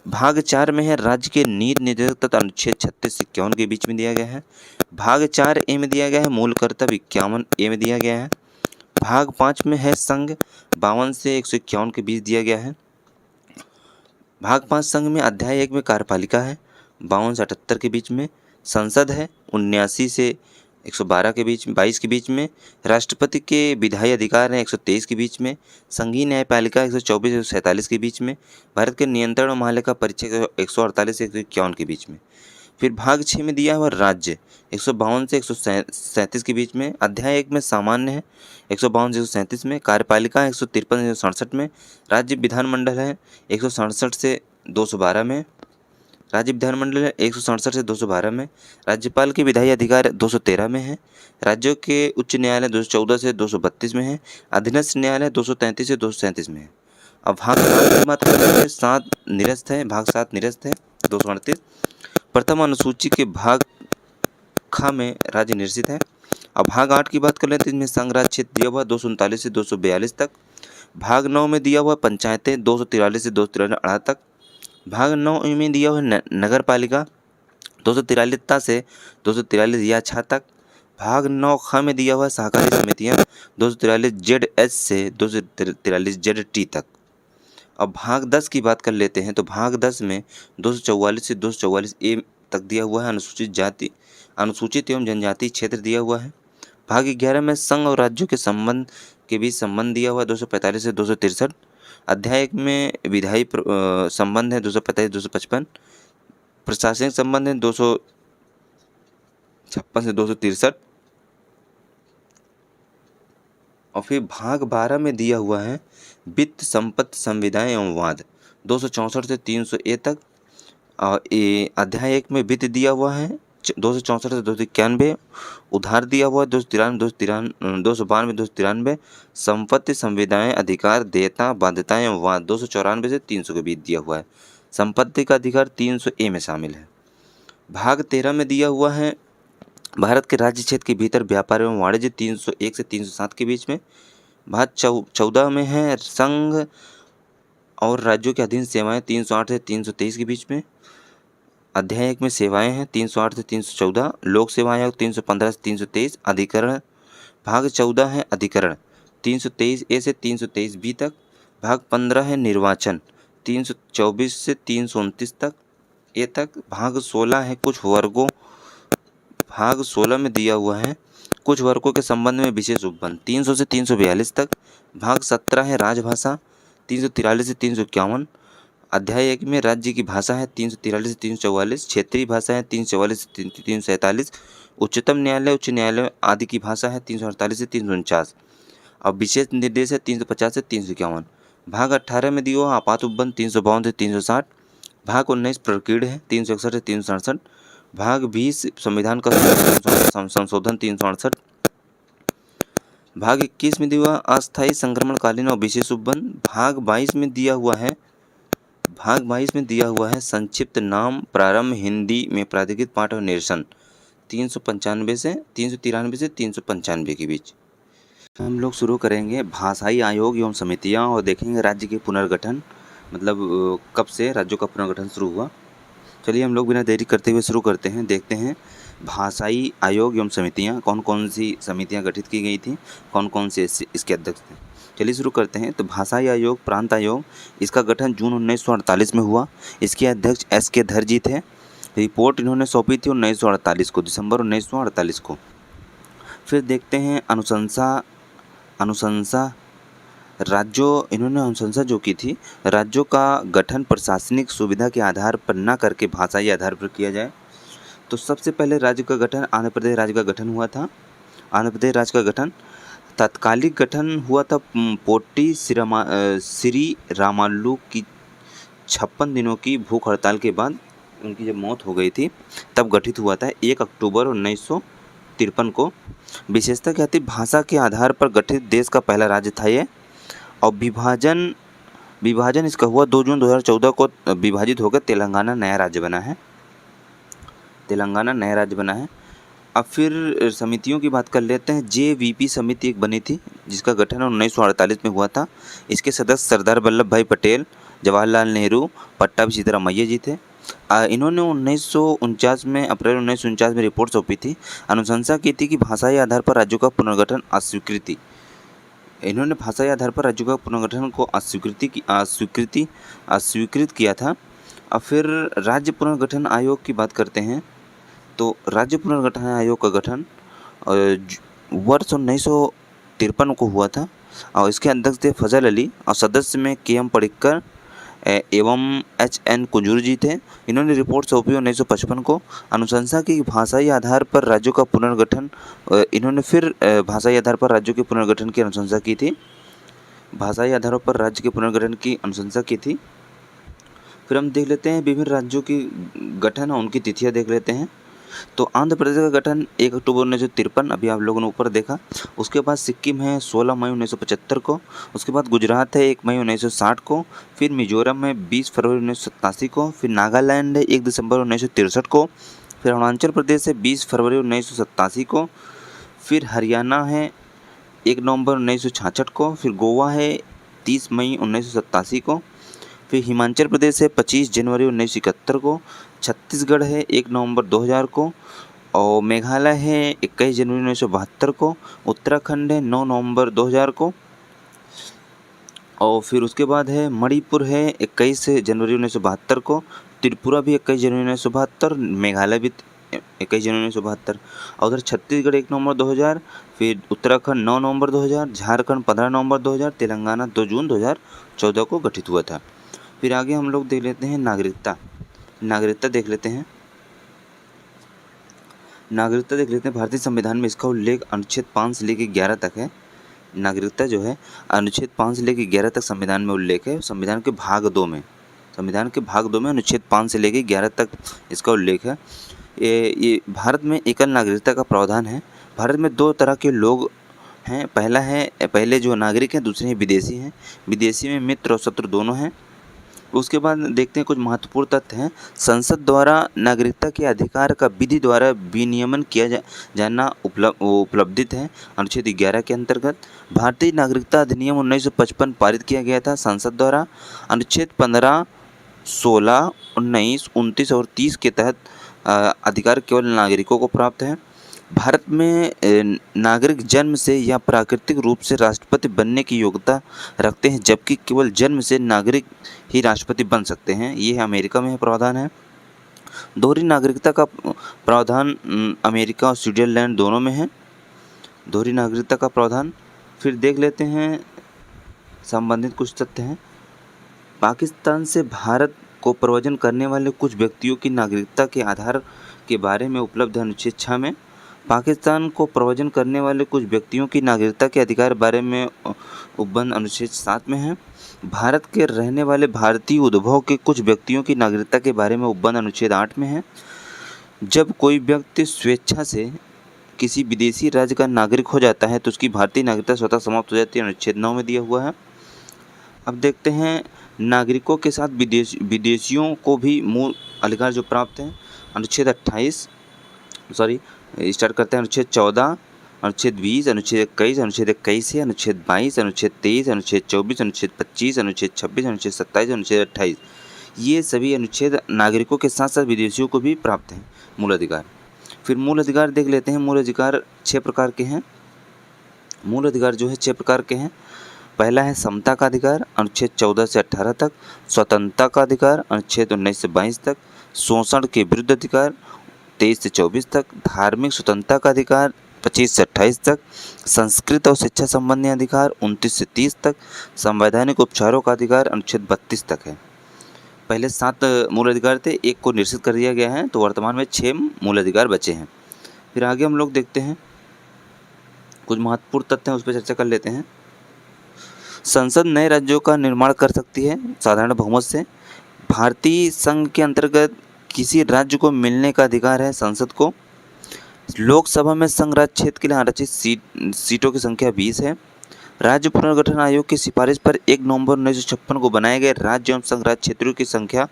भाग 4 में है राज्य के नीति निर्देशक तत्व, अनुच्छेद 36 से 51 के बीच में दिया गया है। भाग 4 ए में दिया गया है मूल कर्तव्य, 51 ए में दिया गया है। भाग 5 में है संघ, 52 से 151 के बीच दिया गया है। भाग 5 संघ में अध्याय 1 में कार्यपालिका है, 52 से 78 के बीच में। संसद है 79 से 112 के बीच में, 22 के बीच में। राष्ट्रपति के विधायी अधिकार हैं 123 के बीच में। संघीय न्यायपालिका 124 से 147 के बीच में। भारत के नियंत्रण और महालेखा परीक्षक 148 से 151 के बीच में। फिर भाग 6 में दिया हुआ राज्य 152 से 137 के बीच में। अध्याय 1 में सामान्य है 152 से 137 में। कार्यपालिका 153 से 167 में। राज्य विधानमंडल है 167 से 212 में। राज्य विधानमंडल है 167 से 212 में। राज्यपाल के विधायी अधिकार 213 में है। राज्यों के उच्च न्यायालय 214 से 232 में है। अधीनस्थ न्यायालय 233 से 237 में है। अब भाग 7 की मात्रा 7 निरस्त है, भाग 7 निरस्त है 238। प्रथम अनुसूची के भाग ख में राज्य निश्चित है। अब भाग 8 की बात कर लेते हैं, इसमें संघ राज्य क्षेत्र दिया हुआ 239 से 242 तक। भाग 9 में दिया हुआ पंचायतें 243 से 243 तक। भाग 9 में दिया हुआ नगर पालिका 243 से 243 या 6 तक। भाग 9 ख में दिया हुआ सहकारी समितियां 243 ZH से 243 ZT तक। अब भाग 10 की बात कर लेते हैं, तो भाग 10 में 244 से 244 ए तक दिया हुआ है। अनुसूचित एवं जनजाति क्षेत्र दिया हुआ है। भाग 11 में संघ और राज्यों के संबंध के बीच संबंध दिया हुआ है 245 से 263। अध्याय 1 में विधायी संबंध है 245 255। प्रशासनिक संबंध है 256 से 263। और फिर भाग 12 में दिया हुआ है वित्त संपत्ति संविदाएं एवं वाद 264 से 300 ए तक। और अध्याय 1 में वित्त दिया हुआ है 264 से 291। उधार दिया हुआ है 292 293। संपत्ति संविदाएं अधिकार देयता बाध्यताएं एवं वाद 294 से 300 के बीच दिया हुआ है। संपत्ति का अधिकार 300 ए में शामिल है। भाग 13 में दिया हुआ है भारत के राज्य क्षेत्र के भीतर व्यापार एवं वाणिज्य 301 से 307 के बीच में। भाग 14 में है संघ और राज्यों के अधीन सेवाएं 308 से 323 के बीच में। अध्याय 1 में सेवाएं हैं 308 से 314। लोक सेवा आयोग 315 से 323। अधिकरण भाग 14 है अधिकरण 323 ए से 323 बी तक। भाग 15 है निर्वाचन 324 से 329 तक ए तक। भाग 16 है कुछ वर्गों। भाग 16 में दिया हुआ है कुछ वर्गों के संबंध में विशेष उपबंध 300 से 342 तक। भाग 17 है राजभाषा 343 से 351। अध्याय 1 में राज्य की भाषा है 343 से 344। क्षेत्रीय भाषा है 344 से 347। उच्चतम न्यायालय उच्च न्यायालय आदि की भाषा है 348 से 349। अब विशेष निर्देश है 350 से 351। भाग 18 में दिया हुआ आपात उपबंध 352 से 360। भाग 19 प्रकीर्ण है 361 से 367। भाग 20 संविधान का संशोधन 368। भाग 21 में दिया हुआ अस्थायी संक्रमणकालीन और विशेष उपबंध। भाग 22 में दिया हुआ है संक्षिप्त नाम प्रारंभ हिंदी में प्राधिकृत पाठ और निरसन 395 से 393 से 395 के बीच। हम लोग शुरू करेंगे भाषाई आयोग एवं समितियां और देखेंगे राज्य के पुनर्गठन, मतलब कब से राज्यों का पुनर्गठन शुरू हुआ। चलिए हम लोग बिना देरी करते हुए शुरू करते हैं। देखते हैं भाषाई आयोग एवं समितियां, कौन कौन सी समितियां गठित की गई थी, कौन कौन से इसके अध्यक्ष थे। चलिए शुरू करते हैं। तो भाषाई आयोग, प्रांत आयोग, इसका गठन जून 1948 में हुआ। इसके अध्यक्ष SK धर जी थे। रिपोर्ट इन्होंने सौंपी थी 1948 को, दिसंबर 1948 को। फिर देखते हैं अनुशंसा राज्यों, इन्होंने अनुशंसा जो की थी, राज्यों का गठन प्रशासनिक सुविधा के आधार पर न करके भाषाई आधार पर किया जाए। तो सबसे पहले राज्य का गठन आंध्र प्रदेश राज्य का गठन हुआ था। आंध्र प्रदेश राज्य का गठन तात्कालिक गठन हुआ था पोट्टी श्री रामालू की 56 दिनों की भूख हड़ताल के बाद उनकी जब मौत हो गई थी तब गठित हुआ था 1 अक्टूबर 1953 को। विशेषता क्या थी, भाषा के आधार पर गठित देश का पहला राज्य था ये। और विभाजन इसका हुआ 2 जून 2014 को, विभाजित होकर तेलंगाना नया राज्य बना है। अब फिर समितियों की बात कर लेते हैं। JVP समिति एक बनी थी जिसका गठन 1948 में हुआ था। इसके सदस्य सरदार वल्लभ भाई पटेल, जवाहरलाल नेहरू, पट्टाभी सिद्धरामैया जी थे। इन्होंने 1949 में, अप्रैल 1949 में रिपोर्ट सौंपी थी। अनुशंसा की थी कि भाषाई आधार पर राज्यों का पुनर्गठन अस्वीकृति। इन्होंने भाषाई आधार पर राज्यों का पुनर्गठन को अस्वीकृत किया था। अब फिर राज्य पुनर्गठन आयोग की बात करते हैं। तो राज्य पुनर्गठन आयोग का गठन वर्ष 1953 को हुआ था और इसके अध्यक्ष थे फजल अली और सदस्य में KM पडिक्कर एवं HN कुंजूर जी थे। इन्होंने रिपोर्ट सौंपी 1955 को। अनुशंसा की भाषाई आधार पर राज्यों का पुनर्गठन, इन्होंने फिर भाषाई आधार पर राज्यों के पुनर्गठन की अनुशंसा की थी। भाषाई आधारों पर राज्य के पुनर्गठन की अनुशंसा की थी। फिर हम देख लेते हैं विभिन्न राज्यों की गठन और उनकी तिथियां देख लेते हैं। तो आंध्र प्रदेश का गठन 1 अक्टूबर 1953, अभी आप लोगों ने ऊपर देखा। उसके बाद सिक्किम है 16 मई 1975 को। उसके बाद गुजरात है 1 मई 1960 को। फिर मिजोरम है 20 फरवरी 1987 को। फिर नागालैंड है 1 दिसंबर 1963 को। फिर अरुणाचल प्रदेश है 20 फरवरी 1987 को। फिर हरियाणा है 1 नवंबर 1966 को। फिर गोवा है 30 मई 1987 को। फिर हिमाचल प्रदेश है 25 जनवरी 1971 को। छत्तीसगढ़ है 1 नवंबर 2000 को। और मेघालय है 21 जनवरी 1972 को। उत्तराखंड है 9 नवंबर 2000 को। और फिर उसके बाद है मणिपुर है 21 जनवरी 1972 को। त्रिपुरा भी 21 जनवरी 1972, मेघालय भी 21 जनवरी 1972। और उधर छत्तीसगढ़ 1 नवंबर 2000। फिर उत्तराखंड 9 नवंबर 2000, झारखंड 15 नवंबर 2000, तेलंगाना 2 जून 2014 को गठित हुआ था। फिर आगे हम लोग देख लेते हैं नागरिकता देख लेते हैं। भारतीय संविधान में इसका उल्लेख अनुच्छेद 5 से लेकर 11 तक है। नागरिकता जो है अनुच्छेद 5 से लेकर 11 तक संविधान में उल्लेख है। संविधान के भाग 2 में अनुच्छेद 5 से लेकर 11 तक इसका उल्लेख है। ये भारत में एकल नागरिकता का प्रावधान है। भारत में 2 तरह के लोग हैं। पहले जो नागरिक हैं, दूसरे विदेशी हैं। विदेशी में मित्र और शत्रु दोनों हैं। उसके बाद देखते हैं कुछ महत्वपूर्ण तथ्य हैं। संसद द्वारा नागरिकता के अधिकार का विधि द्वारा विनियमन किया जाना उपलब्धित है अनुच्छेद 11 के अंतर्गत। भारतीय नागरिकता अधिनियम 1955 पारित किया गया था संसद द्वारा। अनुच्छेद 15, 16, 19, 29 और 30 के तहत अधिकार केवल नागरिकों को प्राप्त है। भारत में नागरिक जन्म से या प्राकृतिक रूप से राष्ट्रपति बनने की योग्यता रखते हैं, जबकि केवल जन्म से नागरिक ही राष्ट्रपति बन सकते हैं। ये अमेरिका में प्रावधान है। दोहरी नागरिकता का प्रावधान अमेरिका और स्विट्जरलैंड दोनों में है, दोहरी नागरिकता का प्रावधान। फिर देख लेते हैं संबंधित कुछ तथ्य हैं। पाकिस्तान से भारत को प्रव्रजन करने वाले कुछ व्यक्तियों की नागरिकता के आधार के बारे में उपलब्ध है अनुच्छेद 6 में। पाकिस्तान को प्रव्रजन करने वाले कुछ व्यक्तियों की नागरिकता के अधिकार बारे में उपबंध अनुच्छेद 7 में है। भारत के रहने वाले भारतीय उद्भव के कुछ व्यक्तियों की नागरिकता के बारे में उपबंध अनुच्छेद 8 में है। जब कोई व्यक्ति स्वेच्छा से किसी विदेशी राज्य का नागरिक हो जाता है तो उसकी भारतीय नागरिकता स्वतः समाप्त हो जाती है, अनुच्छेद 9 में दिया हुआ है। अब देखते हैं नागरिकों के साथ विदेशियों को भी मूल अधिकार जो प्राप्त है अनुच्छेद स्टार्ट करते हैं अनुच्छेद 14, अनुच्छेद 20, अनुच्छेद 21, अनुच्छेद 21 है, अनुच्छेद 22, अनुच्छेद 23, अनुच्छेद 24, अनुच्छेद 25, अनुच्छेद 26, अनुच्छेद 27, अनुच्छेद 28। ये सभी अनुच्छेद नागरिकों के साथ साथ विदेशियों को भी प्राप्त हैं मूल अधिकार। फिर मूल अधिकार देख लेते हैं। मूल अधिकार 6 प्रकार के हैं। मूल अधिकार जो है 6 प्रकार के हैं। पहला है समता का अधिकार, अनुच्छेद 14 से 18 तक। स्वतंत्रता का अधिकार, अनुच्छेद 19 से 22 तक। शोषण के विरुद्ध अधिकार, 23 से 24 तक। धार्मिक स्वतंत्रता का अधिकार, 25 से 28 तक। संस्कृत और शिक्षा संबंधी अधिकार, 29 से 30 तक। संवैधानिक उपचारों का अधिकार, अनुच्छेद 32 तक है। पहले 7 मूल अधिकार थे, एक को निरसित कर दिया गया है, तो वर्तमान में 6 मूल अधिकार बचे हैं। फिर आगे हम लोग देखते हैं कुछ महत्वपूर्ण तथ्य हैं, उस पर चर्चा कर लेते हैं। संसद नए राज्यों का निर्माण कर सकती है साधारण बहुमत से। भारतीय संघ के अंतर्गत किसी राज्य को मिलने का अधिकार है संसद को। लोकसभा में संघ राज्य क्षेत्र के लिए आरक्षित सीटों की संख्या 20 है। राज्य पुनर्गठन आयोग की सिफारिश पर 1 नवंबर 1956 को बनाए गए राज्य एवं संघ राज्य क्षेत्रों की संख्या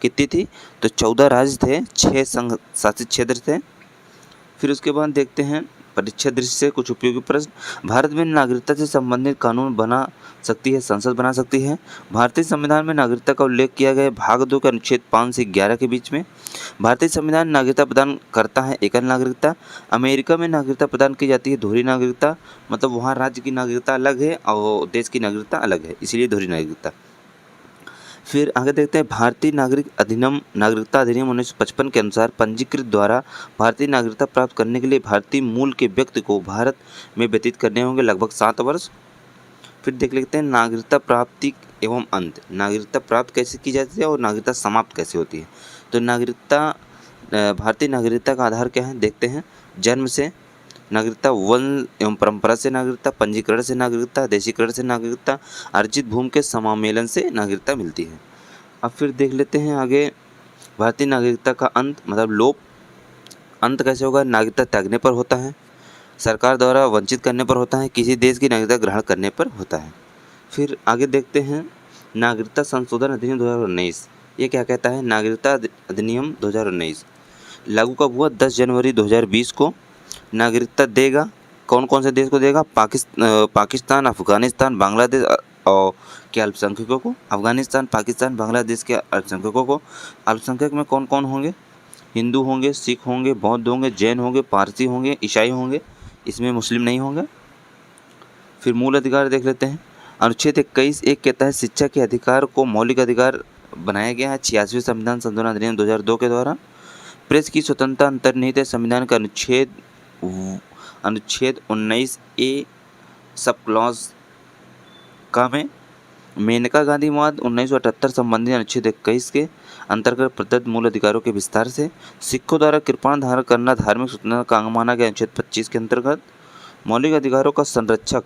कितनी थी? तो 14 राज्य थे, 6 संघ शासित क्षेत्र थे। फिर उसके बाद देखते हैं परीक्षा दृष्टि से कुछ उपयोगी प्रश्न। भारत में नागरिकता से संबंधित कानून बना सकती है संसद बना सकती है। भारतीय संविधान में नागरिकता का उल्लेख किया गया है भाग 2 के अनुच्छेद 5 से 11 के बीच में। भारतीय संविधान नागरिकता प्रदान करता है एकल नागरिकता। अमेरिका में नागरिकता प्रदान की जाती है दोहरी नागरिकता, मतलब वहाँ राज्य की नागरिकता अलग है और देश की नागरिकता अलग है, इसीलिए दोहरी नागरिकता। फिर आगे देखते हैं भारतीय नागरिकता अधिनियम 1955 के अनुसार पंजीकृत द्वारा भारतीय नागरिकता प्राप्त करने के लिए भारतीय मूल के व्यक्ति को भारत में व्यतीत करने होंगे लगभग 7 वर्ष। फिर देख लेते हैं नागरिकता प्राप्ति एवं अंत। नागरिकता प्राप्त कैसे की जाती है और नागरिकता समाप्त कैसे होती है? तो भारतीय नागरिकता का आधार क्या है देखते हैं। जन्म से नागरिकता, वंश एवं परंपरा से नागरिकता, पंजीकरण से नागरिकता, देशीकरण से नागरिकता, अर्जित भूमि के समामेलन से नागरिकता मिलती है। अब फिर देख लेते हैं आगे भारतीय नागरिकता का अंत मतलब लोप। अंत कैसे होगा? नागरिकता त्यागने पर होता है, सरकार द्वारा वंचित करने पर होता है, किसी देश की नागरिकता ग्रहण करने पर होता है। फिर आगे देखते हैं नागरिकता संशोधन अधिनियम 2019। ये क्या कहता है? नागरिकता अधिनियम 2019 लागू कब हुआ? 10 जनवरी 2020 को। नागरिकता देगा कौन कौन से देश को देगा? पाकिस्तान, अफगानिस्तान, बांग्लादेश और के अल्पसंख्यकों को। अफगानिस्तान, पाकिस्तान, बांग्लादेश के अल्पसंख्यकों को। अल्पसंख्यक में कौन कौन होंगे? हिंदू होंगे, सिख होंगे, बौद्ध होंगे, जैन होंगे, पारसी होंगे, ईसाई होंगे, इसमें मुस्लिम नहीं होंगे। फिर मूल अधिकार देख लेते हैं। अनुच्छेद 21(1) कहता है शिक्षा के अधिकार को मौलिक अधिकार बनाया गया है 86वें संविधान संशोधन अधिनियम 2002 के द्वारा। प्रेस की स्वतंत्रता अंतर्निहित है संविधान का अनुच्छेद 19A सब क्लॉज का में। मेनका गांधी वाद 1978 संबंधी अनुच्छेद 21 के अंतर्गत प्रदत्त मूल अधिकारों के विस्तार से। सिखों द्वारा कृपाण धारण करना धार्मिक स्वतंत्रता का अंग माना गया अनुच्छेद 25 के अंतर्गत। मौलिक अधिकारों का संरक्षक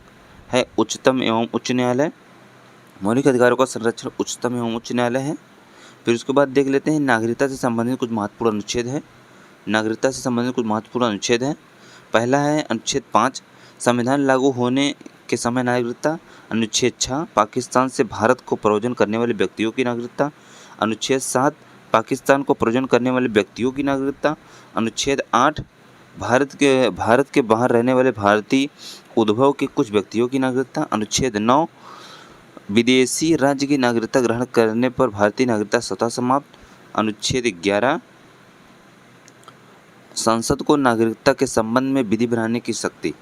है उच्चतम एवं उच्च न्यायालय। मौलिक अधिकारों का संरक्षण उच्चतम एवं उच्च न्यायालय है। फिर उसके बाद देख लेते हैं नागरिकता से संबंधित कुछ महत्वपूर्ण अनुच्छेद है। नागरिकता से संबंधित कुछ महत्वपूर्ण अनुच्छेद है। पहला है अनुच्छेद 5 संविधान लागू होने के समय नागरिकता। अनुच्छेद 6 पाकिस्तान से भारत को प्रव्रजन करने वाले व्यक्तियों की नागरिकता। अनुच्छेद 7 पाकिस्तान को प्रव्रजन करने वाले व्यक्तियों की नागरिकता। अनुच्छेद 8 भारत के बाहर रहने वाले भारतीय उद्भव के कुछ व्यक्तियों की नागरिकता। अनुच्छेद 9 विदेशी राज्य की नागरिकता ग्रहण करने पर भारतीय नागरिकता स्वतः समाप्त। अनुच्छेद 11 संसद को नागरिकता के संबंध में विधि बनाने की शक्ति।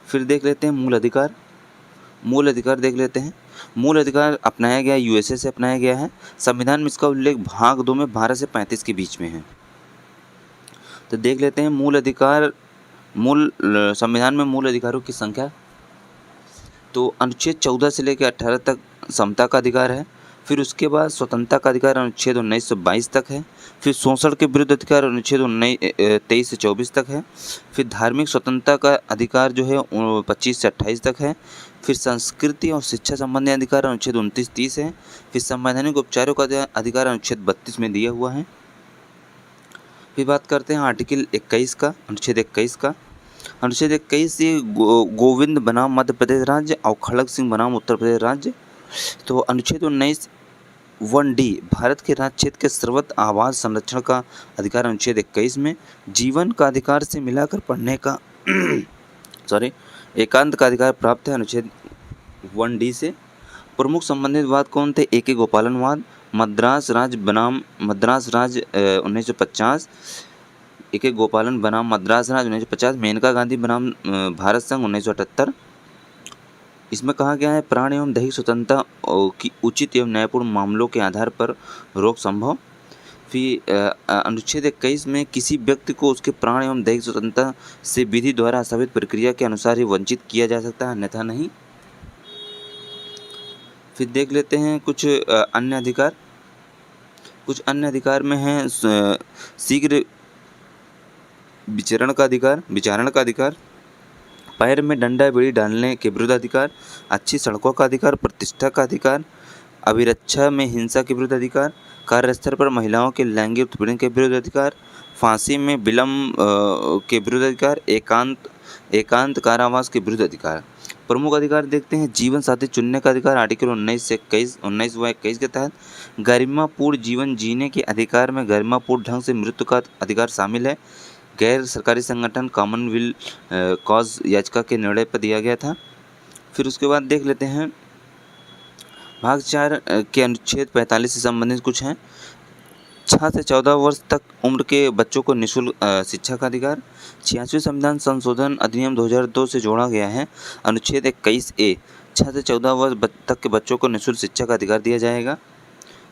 फिर देख लेते हैं मूल अधिकार। मूल अधिकार देख लेते हैं। मूल अधिकार अपनाया गया यूएसए से अपनाया गया है। संविधान में इसका उल्लेख भाग 2 में 12 से 35 के बीच में है। तो देख लेते हैं मूल अधिकार। संविधान में मूल अधिकारों की संख्या तो अनुच्छेद 14 से लेकर 18 तक समता का अधिकार है। फिर उसके बाद स्वतंत्रता का अधिकार अनुच्छेद 1922 तक है। फिर शोषण के विरुद्ध अधिकार अनुच्छेद 23 से 24 तक है। फिर धार्मिक स्वतंत्रता का अधिकार जो है 25 से 28 तक है। फिर संस्कृति और शिक्षा संबंधी अधिकार अनुच्छेद 29-30 है। फिर संवैधानिक उपचारों का अधिकार अनुच्छेद 32 में दिया हुआ है। फिर बात करते हैं आर्टिकल 21 का, अनुच्छेद 21 का। अनुच्छेद 21 ये गोविंद बनाम मध्य प्रदेश राज्य और खड़ग सिंह बनाम उत्तर प्रदेश राज्य। तो अनुच्छेद 19 1D भारत के राज्य क्षेत्र के सर्वत्र आवास संरक्षण का अधिकार अनुच्छेद 21 में, जीवन का अधिकार से मिलाकर पढ़ने का एकांत का अधिकार प्राप्त है अनुच्छेद 1D से। प्रमुख संबंधित वाद कौन थे? ए के गोपालन वाद, मद्रास राज्य बनाम मद्रास राज्य 1950, ए के गोपालन बनाम मद्रास राज्य 1950, मेनका गांधी बनाम भारत संघ 1978। इसमें कहा गया है प्राण एवं दैहिक स्वतंत्रता की उचित एवं न्यायपूर्ण मामलों के आधार पर रोक संभव। फिर अनुच्छेद 21 में किसी व्यक्ति को उसके प्राण एवं दैहिक स्वतंत्रता से विधि द्वारा साबित प्रक्रिया के अनुसार ही वंचित किया जा सकता है, अन्यथा नहीं। फिर देख लेते हैं कुछ अन्य अधिकार। कुछ अन्य अधिकार में है शीघ्र विचरण का अधिकार, पैर में डंडा बीड़ी डालने के विरुद्ध अधिकार, अच्छी सड़कों का अधिकार, प्रतिष्ठा का अधिकार, अभिरक्षा में हिंसा के विरुद्ध अधिकार, कार्यस्थल पर महिलाओं के लैंगिक उत्पीड़न के विरुद्ध अधिकार, फांसी में विलंब के विरुद्ध अधिकार, एकांत कारावास के विरुद्ध अधिकार। प्रमुख अधिकार देखते हैं जीवन साथी चुनने का अधिकार आर्टिकल 19 व 21 के तहत। गरिमापूर्ण जीवन जीने के अधिकार में गरिमापूर्ण ढंग से मृत्यु का अधिकार शामिल है। गैर सरकारी संगठन कॉमनवेल्थ कॉज याचिका के निर्णय पर दिया गया था। फिर उसके बाद देख लेते हैं भाग 4 के अनुच्छेद 45 से संबंधित कुछ हैं। 6 से 14 वर्ष तक उम्र के बच्चों को निःशुल्क शिक्षा का अधिकार। 86वें संविधान संशोधन अधिनियम 2002 से जोड़ा गया है। अनुच्छेद 21A 6 से 14 वर्ष तक के बच्चों को निःशुल्क शिक्षा का अधिकार दिया जाएगा।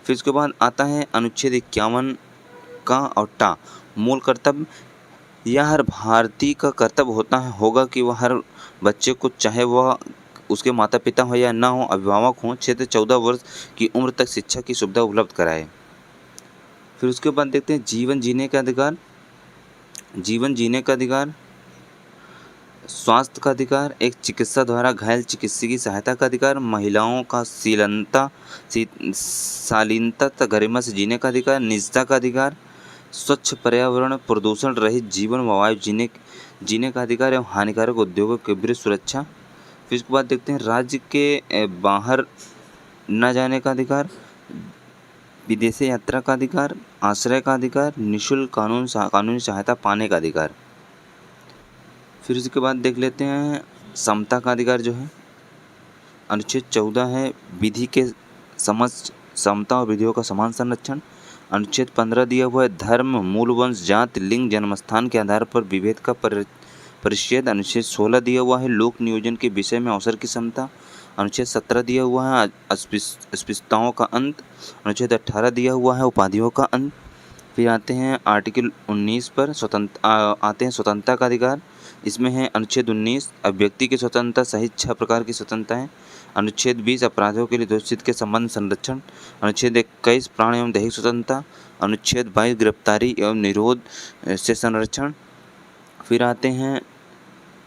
फिर उसके बाद आता है अनुच्छेद 51 का और टा मूल कर्तव्य। यह हर भारतीय का कर्तव्य होगा कि वह हर बच्चे को, चाहे वह उसके माता पिता हो या ना हो, अभिभावक हों, 6 से 14 वर्ष की उम्र तक शिक्षा की सुविधा उपलब्ध कराए। फिर उसके बाद देखते हैं जीवन जीने का अधिकार, स्वास्थ्य का अधिकार, एक चिकित्सा द्वारा घायल चिकित्सक की सहायता का अधिकार, महिलाओं का शालीनता तथा गरिमा से जीने का अधिकार, निजता का अधिकार, स्वच्छ पर्यावरण, प्रदूषण रहित जीवन व वायु जीने का अधिकार एवं हानिकारक उद्योगों के विरुद्ध सुरक्षा। फिर उसके बाद देखते हैं राज्य के बाहर न जाने का अधिकार, विदेशी यात्रा का अधिकार, आश्रय का अधिकार, निःशुल्क कानूनी सहायता पाने का अधिकार। फिर उसके बाद देख लेते हैं समता का अधिकार जो है, अनुच्छेद 14 है विधि के समस्त समता और विधियों का समान संरक्षण। अनुच्छेद 15 दिया हुआ है धर्म, मूल वंश, जाति, लिंग, जन्मस्थान के आधार पर विभेद का परिच्छेद। अनुच्छेद 16 दिया हुआ है लोक नियोजन के विषय में अवसर की समता। अनुच्छेद 17 दिया हुआ है अस्पृश्यताओं का अंत। अनुच्छेद 18 दिया हुआ है उपाधियों का अंत। फिर आते हैं आर्टिकल 19 पर स्वतंत्रता का अधिकार। इसमें है अनुच्छेद 19 अभिव्यक्ति की स्वतंत्रता सहित 6 प्रकार की स्वतंत्रता है। अनुच्छेद 20 अपराधों के लिए दोषित के संबंध संरक्षण। अनुच्छेद 21 प्राण एवं दैहिक स्वतंत्रता। अनुच्छेद 22 गिरफ्तारी एवं निरोध से संरक्षण। फिर आते हैं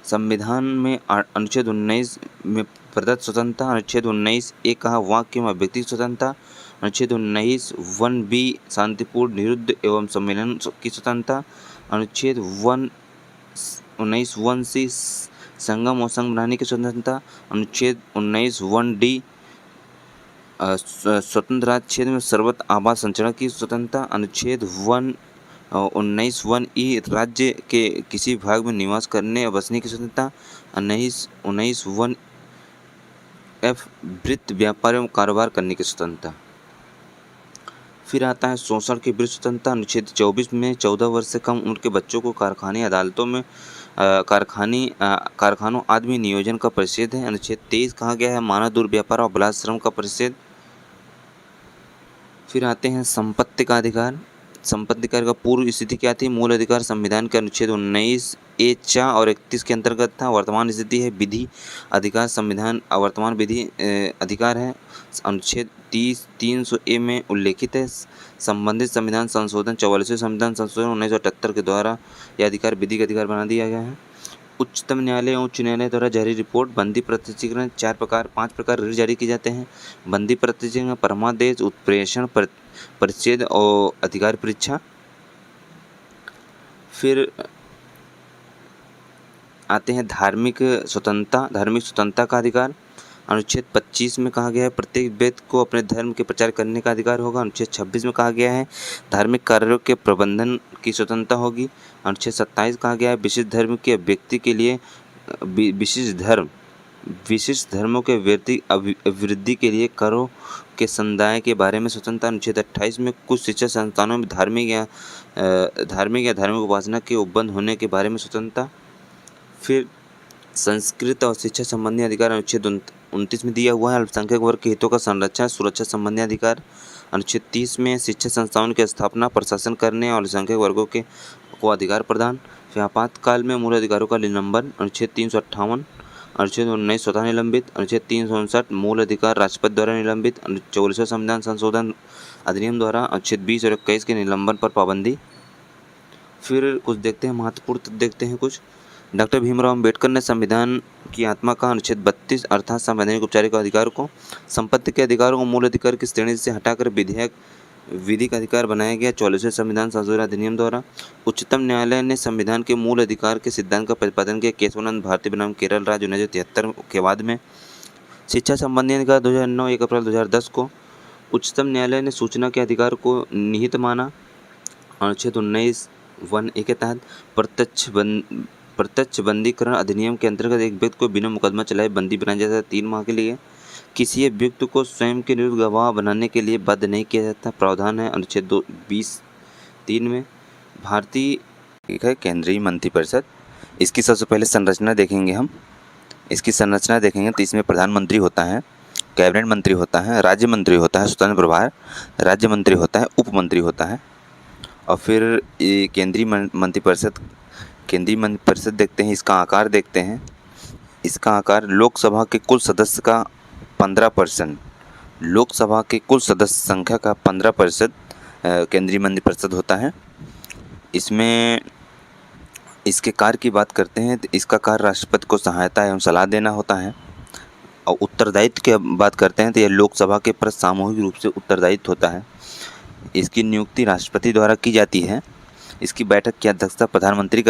संविधान में अनुच्छेद 19 में प्रदत्त स्वतंत्रता। अनुच्छेद 19 ए कहा वाक्य में अभिव्यक्ति स्वतंत्रता। अनुच्छेद 19 1B शांतिपूर्ण निरुद्ध एवं सम्मेलन की स्वतंत्रता। अनुच्छेद 19 1C संगम और संघ बनाने की स्वतंत्रता। अनुच्छेद 19 1D स्वतंत्र राज्य क्षेत्र में सर्वत्र आवास संचरण की स्वतंत्रता। अनुच्छेद 19 1E राज्य के किसी भाग में निवास करने या बसने की स्वतंत्रता। 19 1F वृत्त व्यापार एवं कारोबार करने की स्वतंत्रता। फिर आता है शोषण की विरुद्ध स्वतंत्रता। अनुच्छेद 24 में 14 वर्ष से कम उम्र के बच्चों को कारखाने अदालतों में कारखानों आदि में नियोजन का परिच्छेद है। अनुच्छेद 23 कहा गया है मानव दुर्व्यापार और बलात्श्रम का परिच्छेद। फिर आते हैं संपत्ति का अधिकार। संपत्ति अधिकार का पूर्व स्थिति क्या थी? मूल अधिकार संविधान के अनुच्छेद 19 ए 4 और 31 के अंतर्गत था। वर्तमान स्थिति है विधि अधिकार। संविधान वर्तमान विधि अधिकार है, अनुच्छेद 300A में उल्लेखित है। संबंधित संविधान संशोधन 44वें संविधान संशोधन 1978 के द्वारा यह अधिकार विधि का अधिकार बना दिया गया है। उच्चतम न्यायालय और उच्च न्यायालय द्वारा जारी रिपोर्ट बंदी प्रत्यक्षीकरण 5 प्रकार ऋण जारी किए जाते हैं। बंदी प्रत्यक्षीकरण, परमादेश, उत्प्रेषण, परिच्छेद और अधिकार परीक्षा। फिर आते हैं धार्मिक स्वतंत्रता का अधिकार। अनुच्छेद 25 में कहा गया है प्रत्येक व्यक्ति को अपने धर्म के प्रचार करने का अधिकार होगा। अनुच्छेद 26 में कहा गया है धार्मिक कार्यों के प्रबंधन की स्वतंत्रता होगी। अनुच्छेद 27 कहा गया है विशिष्ट धर्म के व्यक्ति के लिए विशिष्ट धर्मों के व्यक्ति अभिवृद्धि के लिए करों के समुदाय के बारे में स्वतंत्रता। अनुच्छेद 28 में कुछ शिक्षा संस्थानों में धार्मिक या धार्मिक उपासना के उपबंध होने के बारे में स्वतंत्रता। फिर संस्कृत और शिक्षा संबंधी अधिकार अनुच्छेद 29 में दिया हुआ है। अल्पसंख्यक वर्ग के हितों का संरक्षण सुरक्षा संबंधी अधिकार। अनुच्छेद 30 में शिक्षा संस्थानों की स्थापना प्रशासन करने और अल्पसंख्यक वर्गों को अधिकार प्रदान। फिर आपातकाल में मूल अधिकारों का निलंबन। अनुच्छेद 358। अनुच्छेद 19 स्वतः निलंबित। अनुच्छेद 359 मूल अधिकार राष्ट्रपति द्वारा निलंबित। 44वां संविधान संशोधन अधिनियम द्वारा अनुच्छेद 20 और 21 के निलंबन पर पाबंदी। फिर कुछ देखते हैं महत्वपूर्ण तथ्य देखते हैं कुछ। डॉक्टर भीमराव अम्बेडकर ने संविधान की आत्मा का अनुच्छेद 32 अर्थात संवैधानिक औपचारिक अधिकार को संपत्ति के अधिकारों को मूल अधिकार की श्रेणी से हटाकर विधिक अधिकार बनाया गया 44वें संविधान संशोधन अधिनियम द्वारा। उच्चतम न्यायालय ने संविधान के मूल अधिकार के सिद्धांत का प्रतिपादन किया केशवानंद भारती बनाम केरल राज्य 1973 के बाद में। शिक्षा संबंधी अधिकार 2009 1 अप्रैल 2010 को उच्चतम न्यायालय ने सूचना के अधिकार को निहित माना। अनुच्छेद 19(1)(a) के तहत प्रत्यक्ष बंदीकरण अधिनियम के अंतर्गत एक व्यक्ति को बिना मुकदमा चलाए बंदी बनाया जाता है 3 माह के लिए। किसी एक व्यक्ति को स्वयं के विरुद्ध गवाह बनाने के लिए बाध्य नहीं किया जाता प्रावधान है अनुच्छेद 20(3) में। भारतीय केंद्रीय मंत्रिपरिषद, इसकी सबसे पहले संरचना देखेंगे हम। इसकी संरचना देखेंगे तो इसमें प्रधानमंत्री होता है, कैबिनेट मंत्री होता है, राज्य मंत्री होता है, स्वतंत्र प्रभार राज्य मंत्री होता है, उप मंत्री होता है। और फिर ये केंद्रीय मंत्रिपरिषद देखते हैं। इसका आकार देखते हैं। इसका आकार लोकसभा के कुल सदस्य का 15%, लोकसभा के कुल सदस्य संख्या का 15% केंद्रीय मंत्रिपरिषद होता है। इसमें इसके कार्य की बात करते हैं तो इसका कार्य राष्ट्रपति को सहायता एवं सलाह देना होता है। और उत्तरदायित्व की बात करते हैं तो यह लोकसभा के प्रति सामूहिक रूप से उत्तरदायित्व होता है। इसकी नियुक्ति राष्ट्रपति द्वारा की जाती है। इसकी बैठक की अध्यक्षता प्रधानमंत्री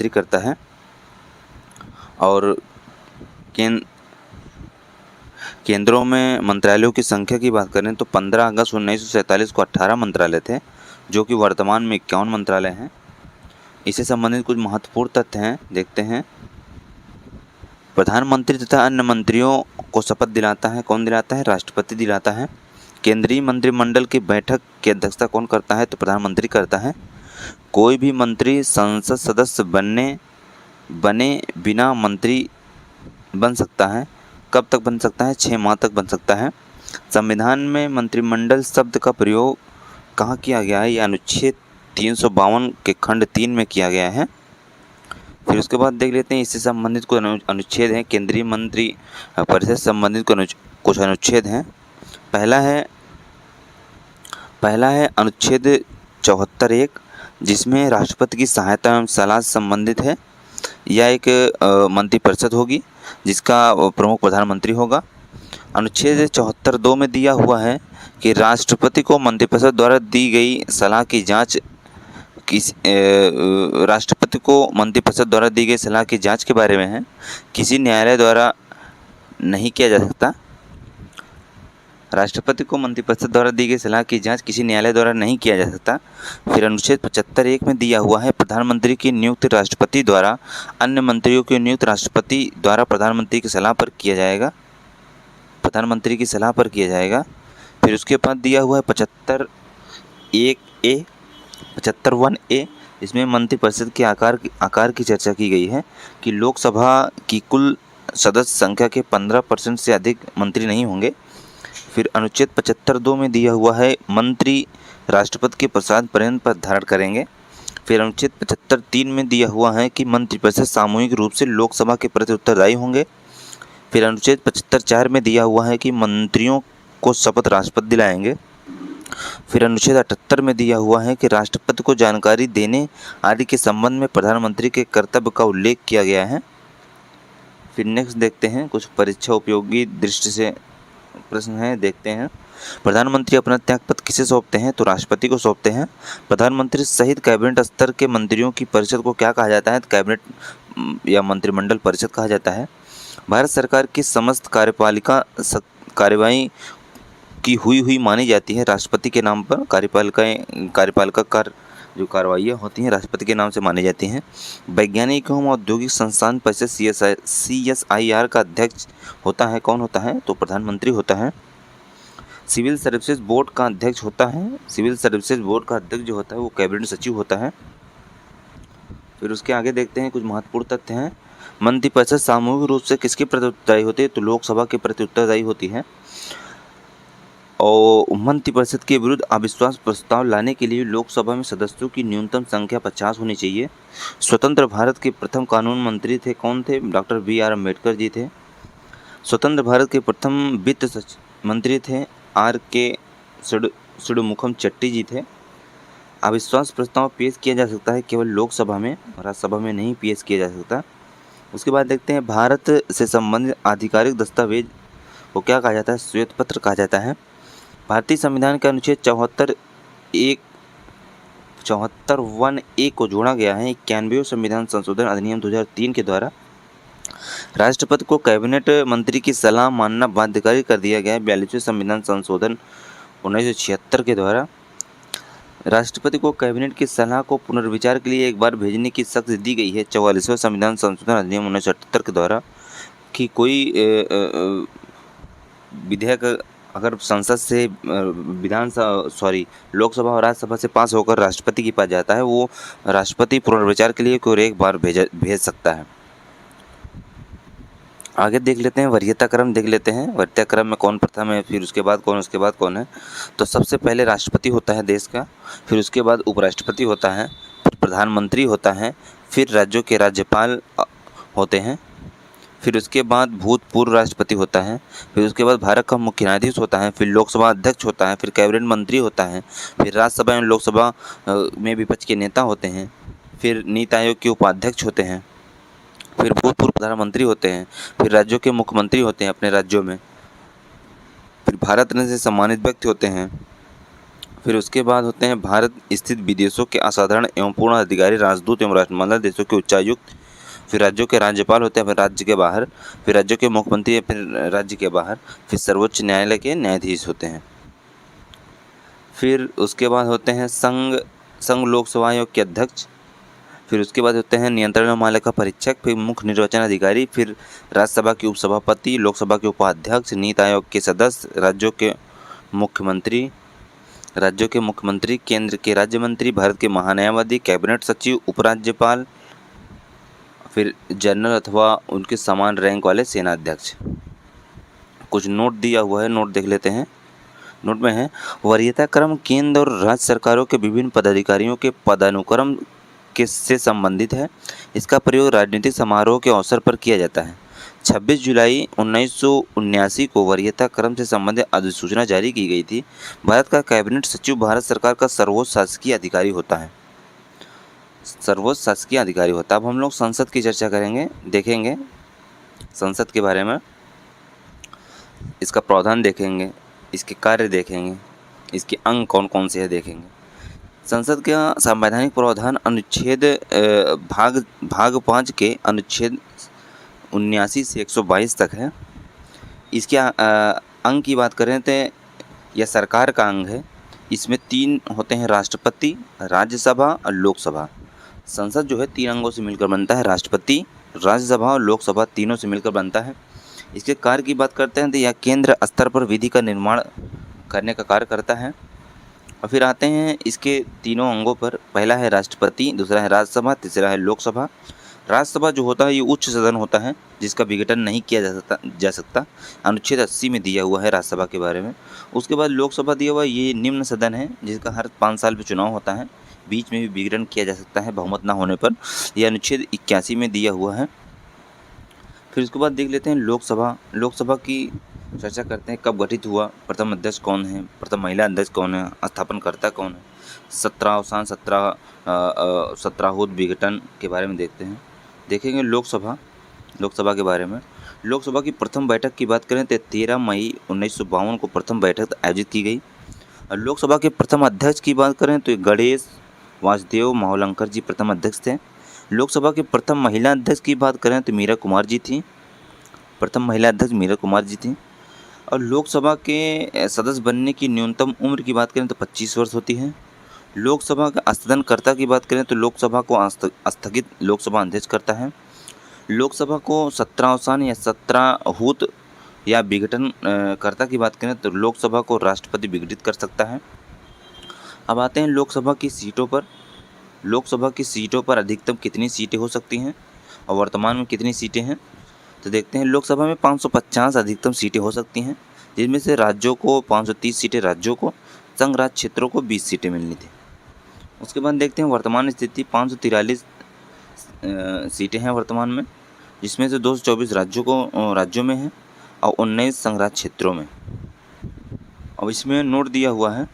करता है। और केंद्रों में मंत्रालयों की संख्या की बात करें तो 15 अगस्त 1947 को 18 मंत्रालय थे, जो कि वर्तमान में 51 मंत्रालय हैं। इससे संबंधित कुछ महत्वपूर्ण तथ्य हैं, देखते हैं। प्रधानमंत्री तथा अन्य मंत्रियों को शपथ दिलाता है, कौन दिलाता है? राष्ट्रपति दिलाता है। केंद्रीय मंत्रिमंडल की बैठक की अध्यक्षता कौन करता है? तो प्रधानमंत्री करता है। कोई भी मंत्री संसद सदस्य बने बिना मंत्री बन सकता है। कब तक बन सकता है? 6 माह तक बन सकता है। संविधान में मंत्रिमंडल शब्द का प्रयोग कहाँ किया गया है? यह अनुच्छेद 352 के खंड 3 में किया गया है। फिर उसके बाद देख लेते हैं इससे संबंधित कुछ अनुच्छेद हैं। केंद्रीय मंत्री परिषद संबंधित कुछ अनुच्छेद हैं। पहला है अनुच्छेद 74(1), जिसमें राष्ट्रपति की सहायता एवं सलाह से संबंधित है। यह एक मंत्रिपरिषद होगी जिसका प्रमुख प्रधानमंत्री होगा। अनुच्छेद 74(2) में दिया हुआ है कि राष्ट्रपति को मंत्रिपरिषद द्वारा दी गई सलाह की जांच के बारे में है, किसी न्यायालय द्वारा नहीं किया जा सकता। राष्ट्रपति को मंत्रिपरिषद द्वारा दी गई सलाह की जांच किसी न्यायालय द्वारा नहीं किया जा सकता। फिर अनुच्छेद 75(1) में दिया हुआ है प्रधानमंत्री की नियुक्ति राष्ट्रपति द्वारा अन्य मंत्रियों की नियुक्ति राष्ट्रपति द्वारा प्रधानमंत्री की सलाह पर किया जाएगा। फिर उसके बाद दिया हुआ है 75(1)(a), इसमें मंत्रिपरिषद के आकार की चर्चा की गई है कि लोकसभा की कुल सदस्य संख्या के 15% से अधिक मंत्री नहीं होंगे। फिर अनुच्छेद 75(2) में दिया हुआ है मंत्री राष्ट्रपति के प्रसाद पर्यंत पर धारण करेंगे। फिर अनुच्छेद 75(3) में दिया हुआ है कि मंत्रिपरिषद सामूहिक रूप से लोकसभा के प्रति उत्तरदायी होंगे। फिर अनुच्छेद 75(4) में दिया हुआ है कि मंत्रियों को शपथ राष्ट्रपति दिलाएंगे। फिर अनुच्छेद 78 में दिया हुआ है कि राष्ट्रपति को जानकारी देने आदि के संबंध में प्रधानमंत्री के कर्तव्य का उल्लेख किया गया है। फिर नेक्स्ट देखते हैं कुछ परीक्षा उपयोगी दृष्टि से प्रश्न है, देखते हैं। प्रधानमंत्री अपना त्यागपत्र किसे सौंपते हैं? तो राष्ट्रपति को सौंपते हैं। प्रधानमंत्री सहित कैबिनेट स्तर के मंत्रियों की परिषद को क्या कहा जाता है? कैबिनेट या मंत्रिमंडल परिषद कहा जाता है। भारत सरकार की समस्त कार्यवाही की हुई मानी जाती है राष्ट्रपति के नाम पर। कार्यपालिका जो कार्रवाइयाँ होती हैं राष्ट्रपति के नाम से मानी जाती हैं। वैज्ञानिक एवं औद्योगिक संस्थान परिषद CSIR का अध्यक्ष होता है, कौन होता है? तो प्रधानमंत्री होता है। सिविल सर्विसेज बोर्ड का अध्यक्ष होता है, सिविल सर्विसेज बोर्ड का अध्यक्ष जो होता है वो कैबिनेट सचिव होता है। फिर उसके आगे देखते हैं कुछ महत्वपूर्ण तथ्य हैं। मंत्रिपरिषद सामूहिक रूप से किसके प्रति उत्तरदायी होती है? तो लोकसभा के प्रति उत्तरदायी होती है। और मंत्रिपरिषद के विरुद्ध अविश्वास प्रस्ताव लाने के लिए लोकसभा में सदस्यों की न्यूनतम संख्या 50 होनी चाहिए। स्वतंत्र भारत के प्रथम कानून मंत्री थे, कौन थे? डॉक्टर BR अम्बेडकर जी थे। स्वतंत्र भारत के प्रथम वित्त मंत्री थे RK सुडमुखम चट्टी जी थे। अविश्वास प्रस्ताव पेश किया जा सकता है केवल लोकसभा में, राज्यसभा में नहीं पेश किया जा सकता। उसके बाद देखते हैं भारत से संबंधित आधिकारिक दस्तावेज को क्या कहा जाता है? श्वेत पत्र कहा जाता है। भारतीय संविधान के अनुच्छेद 74(1)(a) को जोड़ा गया है 91वें संविधान संशोधन अधिनियम 2003 के द्वारा। राष्ट्रपति को कैबिनेट मंत्री की सलाह मानना बाध्यकारी कर दिया गया है 42वें संविधान संशोधन 1976 के द्वारा। राष्ट्रपति को कैबिनेट की सलाह को पुनर्विचार के लिए एक बार भेजने की शक्ति दी गई है 44वें संविधान संशोधन अधिनियम 1978 के द्वारा कि कोई विधेयक अगर संसद से लोकसभा और राज्यसभा से पास होकर राष्ट्रपति के पास जाता है, वो राष्ट्रपति पुनर्विचार के लिए कोई एक बार भेज सकता है। आगे देख लेते हैं वरीयता क्रम, देख लेते हैं वरीयता क्रम में कौन प्रथम है, फिर उसके बाद कौन है। तो सबसे पहले राष्ट्रपति होता है देश का, फिर उसके बाद उपराष्ट्रपति होता है, फिर प्रधानमंत्री होता है, फिर राज्यों के राज्यपाल होते हैं, फिर उसके बाद भूतपूर्व राष्ट्रपति होता है, फिर उसके बाद भारत का मुख्य न्यायाधीश होता है, फिर लोकसभा अध्यक्ष होता है, फिर कैबिनेट मंत्री होता है, फिर राज्यसभा एवं लोकसभा में विपक्ष के नेता होते हैं, फिर नीति आयोग के उपाध्यक्ष होते हैं, फिर भूतपूर्व प्रधानमंत्री होते हैं, फिर राज्यों के मुख्यमंत्री होते हैं अपने राज्यों में, फिर भारत रत्न से सम्मानित व्यक्ति होते हैं, फिर उसके बाद होते हैं भारत स्थित विदेशों के असाधारण एवं पूर्ण अधिकारी, राजदूत एवं राष्ट्रमंडल देशों के उच्चायुक्त, फिर राज्यों के राज्यपाल होते हैं, फिर राज्य के बाहर, फिर राज्यों के मुख्यमंत्री, फिर राज्य के बाहर, फिर सर्वोच्च न्यायालय के न्यायाधीश होते हैं। फिर उसके बाद होते हैं संघ लोकसभा आयोग के अध्यक्ष, फिर उसके बाद होते हैं नियंत्रण मालिका परीक्षक, फिर मुख्य निर्वाचन अधिकारी, फिर राज्यसभा के उपसभापति, लोकसभा के उपाध्यक्ष, नीति आयोग के सदस्य, राज्यों के मुख्यमंत्री, केंद्र के राज्य मंत्री, भारत के महान्यायवादी, कैबिनेट सचिव, उपराज्यपाल, फिर जनरल अथवा उनके समान रैंक वाले सेनाध्यक्ष। कुछ नोट दिया हुआ है, नोट देख लेते हैं। नोट में है वरीयता क्रम केंद्र और राज्य सरकारों के विभिन्न पदाधिकारियों के पदानुक्रम से संबंधित है। इसका प्रयोग राजनीतिक समारोह के अवसर पर किया जाता है। 26 जुलाई 1979 को वरीयता क्रम से संबंधित अधिसूचना जारी की गई थी। भारत का कैबिनेट सचिव भारत सरकार का सर्वोच्च शासकीय अधिकारी होता है। अब हम लोग संसद की चर्चा करेंगे, देखेंगे संसद के बारे में, इसका प्रावधान देखेंगे, इसके कार्य देखेंगे, इसके अंग कौन कौन से है देखेंगे। संसद का संवैधानिक प्रावधान अनुच्छेद भाग 5 के अनुच्छेद 79 से 122 तक है। इसके अंग की बात करें तो यह सरकार का अंग है। इसमें 3 होते हैं, राष्ट्रपति, राज्यसभा और लोकसभा। संसद जो है 3 अंगों से मिलकर बनता है, राष्ट्रपति, राज्यसभा और लोकसभा तीनों से मिलकर बनता है। इसके कार्य की बात करते हैं तो यह केंद्र स्तर पर विधि का निर्माण करने का कार्य करता है। और फिर आते हैं इसके तीनों अंगों पर। पहला है राष्ट्रपति, दूसरा है राज्यसभा, तीसरा है लोकसभा। राज्यसभा जो होता है ये उच्च सदन होता है जिसका विघटन नहीं किया जा सकता। अनुच्छेद 80 में दिया हुआ है राज्यसभा के बारे में। उसके बाद लोकसभा दिया हुआ, ये निम्न सदन है जिसका हर 5 साल पर चुनाव होता है, बीच में भी विघटन किया जा सकता है बहुमत ना होने पर। यह अनुच्छेद 81 में दिया हुआ है। फिर उसके बाद देख लेते हैं लोकसभा की चर्चा करते हैं। कब गठित हुआ, प्रथम अध्यक्ष कौन है, प्रथम महिला अध्यक्ष कौन है, स्थापनकर्ता कौन है, 17 अवसान, 17 विघटन के बारे में देखेंगे लोकसभा के बारे में। लोकसभा की प्रथम बैठक की बात करें तो 13 मई 1952 को प्रथम बैठक आयोजित की गई। और लोकसभा के प्रथम अध्यक्ष की बात करें तो गणेश वासुदेव मावलंकर जी प्रथम अध्यक्ष थे। लोकसभा के प्रथम महिला अध्यक्ष की बात करें तो मीरा कुमार जी थी। प्रथम महिला अध्यक्ष मीरा कुमार जी थी। और लोकसभा के सदस्य बनने की न्यूनतम उम्र की बात करें तो 25 वर्ष होती है। लोकसभा का स्थगनकर्ता की बात करें तो लोकसभा को स्थगित लोकसभा अध्यक्ष करता है। लोकसभा को सत्रावसान या सत्राहूत या विघटन कर्ता की बात करें तो लोकसभा को राष्ट्रपति विघटित कर सकता है। अब आते हैं लोकसभा की सीटों पर। लोकसभा की सीटों पर अधिकतम कितनी सीटें हो सकती हैं और वर्तमान में कितनी सीटें हैं, तो देखते हैं। लोकसभा में 550 अधिकतम सीटें हो सकती हैं, जिनमें से राज्यों को 530 सीटें, राज्यों को संघ राज्य क्षेत्रों को 20 सीटें मिलनी थी। उसके बाद देखते हैं वर्तमान स्थिति। 543 सीटें हैं वर्तमान में, जिसमें से 224 राज्यों में हैं और 19 संघ राज्य क्षेत्रों में। अब इसमें नोट दिया हुआ है,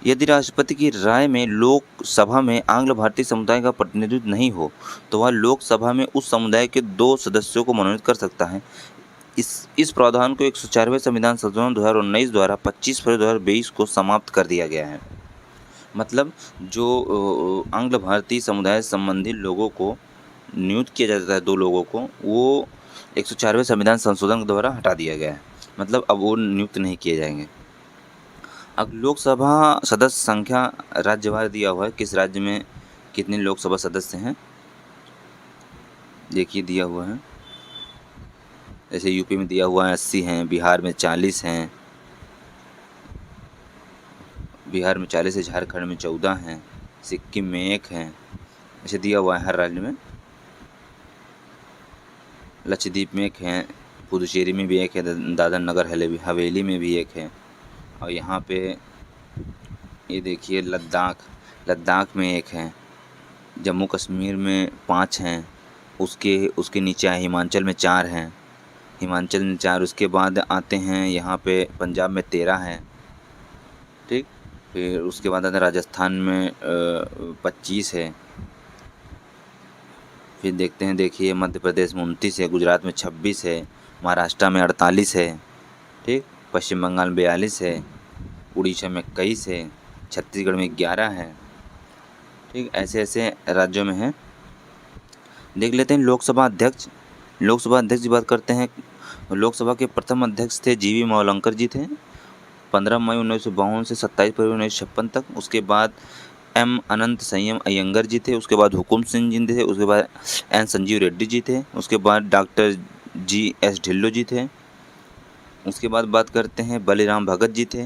यदि राष्ट्रपति की राय में लोकसभा में आंग्ल भारतीय समुदाय का प्रतिनिधित्व नहीं हो तो वह लोकसभा में उस समुदाय के 2 सदस्यों को मनोनीत कर सकता है। इस प्रावधान को 104वें संविधान संशोधन 2019 द्वारा 25 फरवरी 2022 को समाप्त कर दिया गया है। मतलब जो आंग्ल भारतीय समुदाय संबंधी लोगों को नियुक्त किया जाता है, 2 लोगों को, वो 104वें संविधान संशोधन द्वारा हटा दिया गया है। मतलब अब वो नियुक्त नहीं किए जाएंगे। अब लोकसभा सदस्य संख्या राज्यवार दिया हुआ है, किस राज्य में कितने लोकसभा सदस्य हैं, देखिए दिया हुआ है। जैसे यूपी में दिया हुआ है 80 हैं, बिहार में 40 हैं, झारखंड में 14 हैं, सिक्किम में 1 हैं। ऐसे दिया हुआ है हर राज्य में। लक्षद्वीप में 1 है, पुदुचेरी में भी 1 है, दादर नगर हवेली में भी 1 है। और यहाँ पे ये देखिए लद्दाख में 1 है, जम्मू कश्मीर में 5 हैं, उसके नीचे हिमाचल में 4 हैं, हिमाचल में 4। उसके बाद आते हैं यहाँ पे पंजाब में 13 हैं, ठीक। फिर उसके बाद आते हैं राजस्थान में 25 है। फिर देखते हैं, देखिए मध्य प्रदेश में 29 है, गुजरात में 26 है, महाराष्ट्र में 48 है, ठीक। पश्चिम बंगाल में 42 है, उड़ीसा में 21 है, छत्तीसगढ़ में 11 है, ठीक। ऐसे ऐसे राज्यों में हैं। देख लेते हैं लोकसभा अध्यक्ष की बात करते हैं। लोकसभा के प्रथम अध्यक्ष थे जीवी मावलंकर जी थे, 15 मई 1952 से 27 फरवरी 1956 तक। उसके बाद एम अनंत संयम अयंगर जी थे, उसके बाद हुकुम सिंह जी थे, उसके बाद एन संजीव रेड्डी जी थे, उसके बाद डॉक्टर GS ढिल्लो जी थे। उसके बाद बात करते हैं बलिराम भगत जी थे,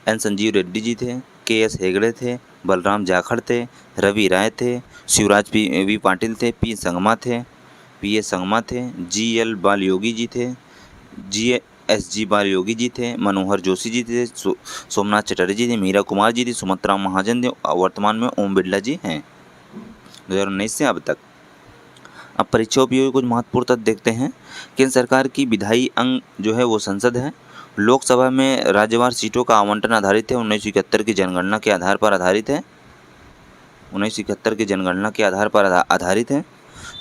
एन संजीव रेड्डी जी थे, KS हेगड़े थे, बलराम जाखड़ थे, रवि राय थे, शिवराज वी पाटिल थे, PS संगमा थे, GL बाल योगी जी थे, GSG बाल योगी जी थे, मनोहर जोशी जी थे, सोमनाथ चटर्जी जी थे, मीरा कुमार जी थी, सुमित्रा महाजन थे। वर्तमान में ओम बिरला जी हैं 2019 से अब तक। अब परीक्षा उपयोगी कुछ महत्वपूर्ण तथ्य देखते हैं। केंद्र सरकार की विधायी अंग जो है वो संसद है। लोकसभा में राज्यवार सीटों का आवंटन आधारित है, 1971 की जनगणना के आधार पर आधारित है। 1971 की जनगणना के आधार पर आधारित है।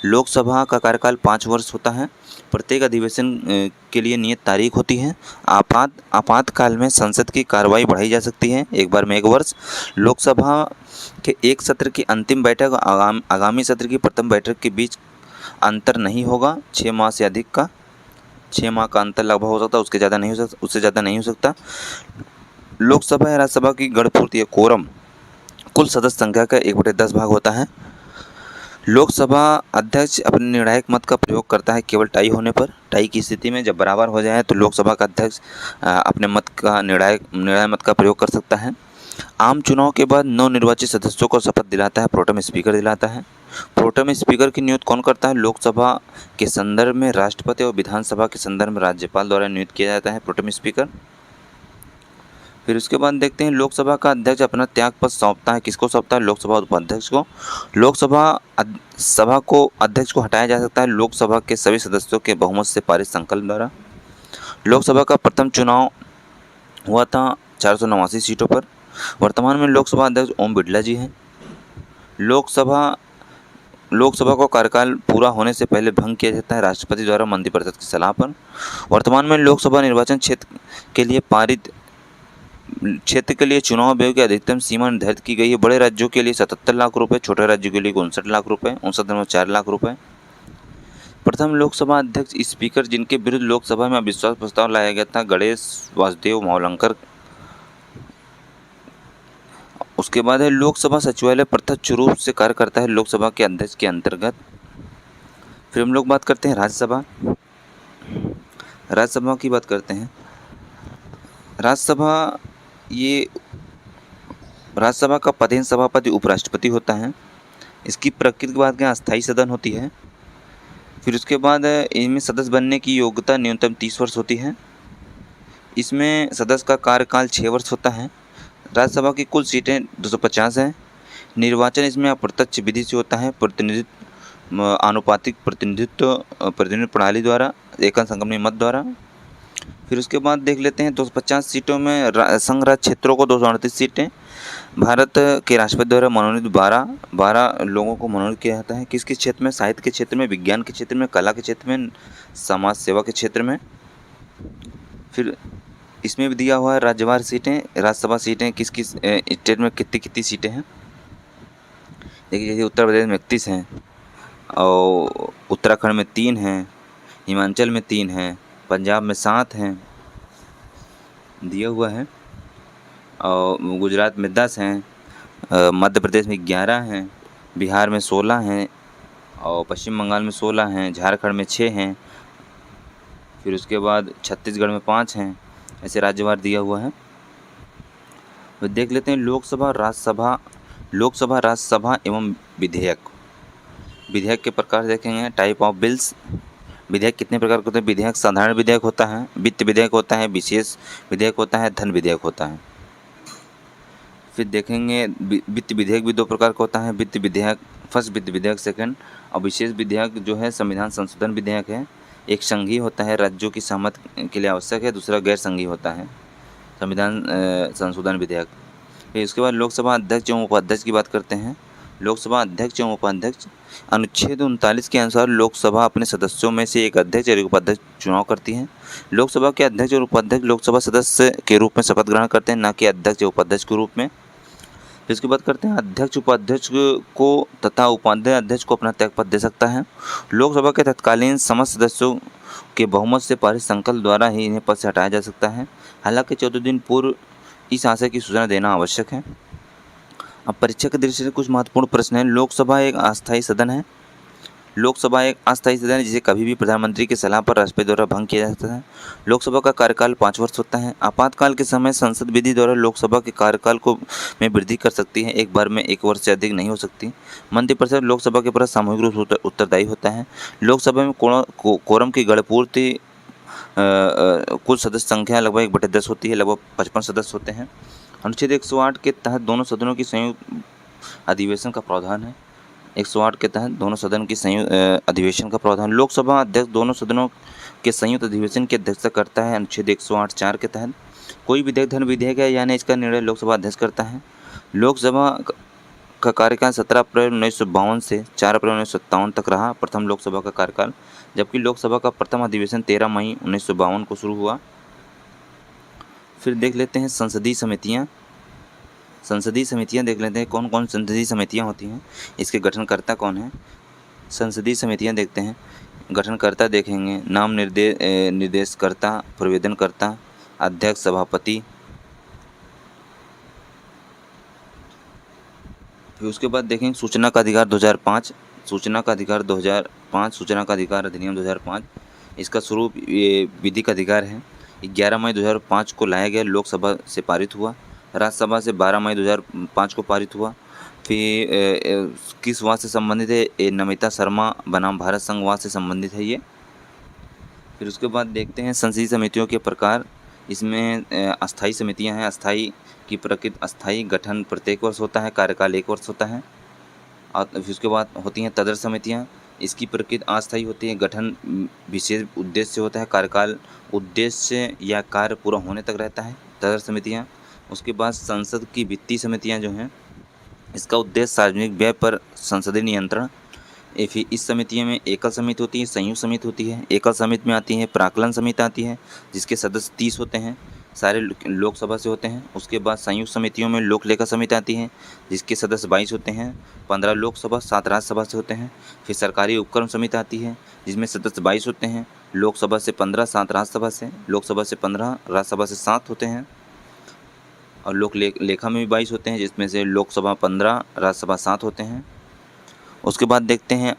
लोकसभा का कार्यकाल 5 वर्ष होता है। प्रत्येक अधिवेशन के लिए नियत तारीख होती है। आपातकाल में संसद की कार्रवाई बढ़ाई जा सकती है, एक बार में 1 वर्ष। लोकसभा के एक सत्र की अंतिम बैठक आगामी सत्र की प्रथम बैठक के बीच अंतर नहीं होगा, 6 माह से अधिक का। 6 माह का अंतर लगभग हो सकता है, उससे ज़्यादा नहीं हो सकता। लोकसभा या राज्यसभा की गणपूर्ति या कोरम कुल सदस्य संख्या का 1/10 भाग होता है। लोकसभा अध्यक्ष अपने निर्णायक मत का प्रयोग करता है केवल टाई होने पर। टाई की स्थिति में जब बराबर हो जाए तो लोकसभा का अध्यक्ष अपने निर्णय मत का प्रयोग कर सकता है। आम चुनाव के बाद नवनिर्वाचित सदस्यों को शपथ दिलाता है प्रोटेम स्पीकर दिलाता है। प्रोटेम स्पीकर की नियुक्ति कौन करता है? लोकसभा के संदर्भ में राष्ट्रपति और विधानसभा के संदर्भ में राज्यपाल द्वारा नियुक्त किया जाता है प्रोटेम स्पीकर। फिर उसके बाद देखते हैं लोकसभा का अध्यक्ष अपना त्याग पत्र सौंपता है, किसको सौंपता है? लोकसभा उपाध्यक्ष को। लोकसभा को अध्यक्ष को हटाया जा सकता है लोकसभा के सभी सदस्यों के बहुमत से पारित संकल्प द्वारा। लोकसभा का प्रथम चुनाव हुआ था 489 सीटों पर। वर्तमान में लोकसभा अध्यक्ष ओम बिरला जी हैं। लोकसभा लोकसभा का कार्यकाल पूरा होने से पहले भंग किया जाता है राष्ट्रपति द्वारा मंत्रिपरिषद की सलाह पर। वर्तमान में लोकसभा निर्वाचन क्षेत्र के लिए चुनाव व्यय की अधिकतम सीमा निर्धारित की गई है। बड़े राज्यों के लिए 77 लाख रुपए, छोटे राज्यों के लिए 59 लाख रुपए, 59.4 लाख रुपए। प्रथम लोकसभा अध्यक्ष स्पीकर जिनके विरुद्ध लोकसभा में अविश्वास प्रस्ताव लाया गया था, गणेश वासुदेव मावलंकर। उसके बाद है लोकसभा सचिवालय प्रत्यक्ष रूप से कार्य करता है लोकसभा के अध्यक्ष के अंतर्गत। फिर हम लोग बात करते हैं राज्यसभा की बात करते हैं। राज्यसभा का पदेन सभापति उपराष्ट्रपति होता है। इसकी प्रकृति की बात करें, अस्थायी सदन होती है। फिर उसके बाद इनमें सदस्य बनने की योग्यता न्यूनतम 30 वर्ष होती है। इसमें सदस्य का कार्यकाल 6 वर्ष होता है। राज्यसभा की कुल सीटें 250 हैं। निर्वाचन इसमें अप्रत्यक्ष विधि से होता है, आनुपातिक प्रतिनिधित्व प्रणाली द्वारा, एकल संक्रमणीय मत द्वारा। फिर उसके बाद देख लेते हैं 250 सीटों में संघ राज्य क्षेत्रों को 238 सीटें। भारत के राष्ट्रपति द्वारा मनोनीत 12 लोगों को मनोनीत किया जाता है। किस किस क्षेत्र में? साहित्य के क्षेत्र में, विज्ञान के क्षेत्र में, कला के क्षेत्र में, समाज सेवा के क्षेत्र में। फिर इसमें भी दिया हुआ है राज्यवार सीटें, राज्यसभा सीटें किस किस स्टेट में कितनी कितनी सीटें हैं। देखिए, जैसे उत्तर प्रदेश में 31 हैं, और उत्तराखंड में 3 हैं, हिमाचल में 3 हैं, पंजाब में 7 हैं, दिया हुआ है, और गुजरात में 10 हैं, मध्य प्रदेश में 11 हैं, बिहार में 16 हैं, और पश्चिम बंगाल में 16 हैं, झारखंड में 6 हैं। फिर उसके बाद छत्तीसगढ़ में 5 हैं। ऐसे राज्यवार दिया हुआ है। तो देख लेते हैं लोकसभा, राज्यसभा एवं विधेयक के प्रकार देखेंगे। Type of bills. विधेयक कितने प्रकार के होते हैं? विधेयक साधारण विधेयक होता है, वित्त विधेयक होता है, विशेष विधेयक होता है, धन विधेयक होता है। फिर देखेंगे वित्त विधेयक भी 2 प्रकार का होता है। वित्त विधेयक फर्स्ट, वित्त विधेयक सेकंड। और विशेष विधेयक जो है संविधान संशोधन विधेयक है। एक संघीय होता है, राज्यों की सहमति के लिए आवश्यक है। दूसरा गैर संघीय होता है, संविधान संशोधन विधेयक। फिर उसके बाद लोकसभा अध्यक्ष एवं उपाध्यक्ष की बात करते हैं। लोकसभा अध्यक्ष एवं उपाध्यक्ष। अनुच्छेद 39 के अनुसार लोकसभा अपने सदस्यों में से एक अध्यक्ष और एक उपाध्यक्ष चुनाव करती है। लोकसभा के अध्यक्ष और उपाध्यक्ष लोकसभा सदस्य के रूप में शपथ ग्रहण करते हैं, न कि अध्यक्ष या उपाध्यक्ष के रूप में। फिर इसकी बात करते हैं अध्यक्ष उपाध्यक्ष को तथा उपाध्यक्ष अध्यक्ष को अपना त्यागपत्र दे सकता है। लोकसभा के तत्कालीन समस्त सदस्यों के बहुमत से पारित संकल्प द्वारा ही इन्हें पद से हटाया जा सकता है। हालांकि 14 दिन पूर्व इस आशय की सूचना देना आवश्यक है। अब परीक्षा की दृष्टि से कुछ महत्वपूर्ण प्रश्न हैं। लोकसभा एक अस्थायी सदन है। जिसे कभी भी प्रधानमंत्री की सलाह पर राष्ट्रपति द्वारा भंग किया जा सकता है। लोकसभा का कार्यकाल 5 वर्ष होता है। आपातकाल के समय संसद विधि द्वारा लोकसभा के कार्यकाल में वृद्धि कर सकती है। एक बार में 1 वर्ष से अधिक नहीं हो सकती। मंत्रिपरिषद लोकसभा के प्रति सामूहिक रूप से उत्तरदायी होता है। लोकसभा में कोरम की गणपूर्ति कुल सदस्य संख्या लगभग 1/10 होती है। लगभग 55 सदस्य होते हैं। अनुच्छेद 108 के तहत दोनों सदनों की संयुक्त अधिवेशन का प्रावधान है। 108 के तहत दोनों सदन की संयुक्त अधिवेशन का प्रावधान। लोकसभा अध्यक्ष दोनों सदनों के संयुक्त अधिवेशन की अध्यक्षता करता है। अनुच्छेद 108(4) के तहत कोई विधेयक धन विधेयक है, यानी इसका निर्णय लोकसभा अध्यक्ष करता है। लोकसभा का कार्यकाल 17 अप्रैल 1952 से 4 अप्रैल 1957 तक रहा, प्रथम लोकसभा का कार्यकाल। जबकि लोकसभा का प्रथम अधिवेशन 13 मई 1952 को शुरू हुआ। फिर देख लेते हैं संसदीय समितियाँ देख लेते हैं कौन कौन संसदीय समितियाँ होती हैं, इसके गठनकर्ता कौन है। संसदीय समितियाँ देखते हैं। गठनकर्ता देखेंगे, नाम निर्देशकर्ता, प्रतिवेदनकर्ता, अध्यक्ष, सभापति। फिर उसके बाद देखेंगे सूचना का अधिकार 2005, सूचना का अधिकार अधिनियम 2005। इसका स्वरूप विधिक अधिकार है। 11 मई 2005 को लाया गया, लोकसभा से पारित हुआ। राज्यसभा से 12 मई 2005 को पारित हुआ। फिर किस वाद से संबंधित है? नमिता शर्मा बनाम भारत संघ वाद से संबंधित है ये। फिर उसके बाद देखते हैं संसदीय समितियों के प्रकार। इसमें अस्थायी समितियां हैं। अस्थायी की प्रकृति, अस्थायी गठन प्रत्येक वर्ष होता है, कार्यकाल 1 वर्ष होता है। और फिर उसके बाद होती हैं तदर्थ समितियां। इसकी प्रकृति अस्थायी होती है, गठन विशेष उद्देश्य से होता है, कार्यकाल उद्देश्य या कार्य पूरा होने तक रहता है, तदर्थ समितियाँ। उसके बाद संसद की वित्तीय समितियाँ जो हैं, इसका उद्देश्य सार्वजनिक व्यय पर संसदीय नियंत्रण, फिर इस समिति में एकल समिति होती है, संयुक्त समिति होती है। एकल समिति में आती है प्राक्कलन समिति आती है, जिसके सदस्य 30 होते हैं, सारे लोकसभा से होते हैं। उसके बाद संयुक्त समितियों में लोक लेखा समिति आती है, जिसके सदस्य 22 होते हैं, 15 लोकसभा 7 राज्यसभा से होते हैं। फिर सरकारी उपक्रम समिति आती है, जिसमें सदस्य 22 होते हैं, लोकसभा से 15, 7 राज्यसभा से, लोकसभा से 15, राज्यसभा से 7 होते हैं। और लोक लेखा में भी 22 होते हैं, जिसमें से लोकसभा 15, राज्यसभा 7 होते हैं। उसके बाद देखते हैं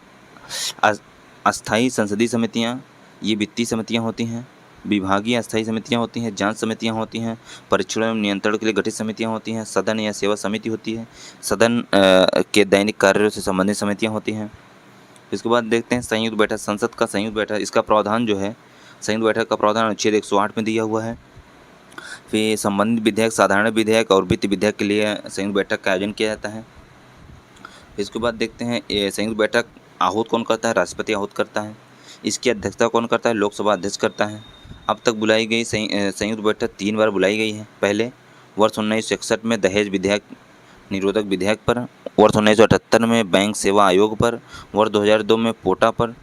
अस्थायी संसदीय समितियाँ। ये वित्तीय समितियाँ होती हैं। विभागीय अस्थायी समितियाँ होती हैं, जांच समितियाँ होती हैं, परीक्षण एवं नियंत्रण के लिए गठित समितियाँ होती हैं, सदन या सेवा समिति होती है, सदन के दैनिक कार्यों से संबंधित समितियाँ होती हैं। इसके बाद देखते हैं संयुक्त बैठक। संसद का संयुक्त बैठक, इसका प्रावधान जो है, संयुक्त बैठक का प्रावधान अनुच्छेद 108 में दिया हुआ है। फिर संबंधित विधेयक, साधारण विधेयक और वित्त विधेयक के लिए संयुक्त बैठक का आयोजन किया जाता है। इसके बाद देखते हैं संयुक्त बैठक आहूत कौन करता है? राष्ट्रपति आहूत करता है। इसकी अध्यक्षता कौन करता है? लोकसभा अध्यक्ष करता है। अब तक बुलाई गई संयुक्त बैठक 3 बार बुलाई गई है। पहले वर्ष 1961 में दहेज विधेयक निरोधक विधेयक पर, वर्ष 1978 में बैंक सेवा आयोग पर, वर्ष 2002 में पोटा पर।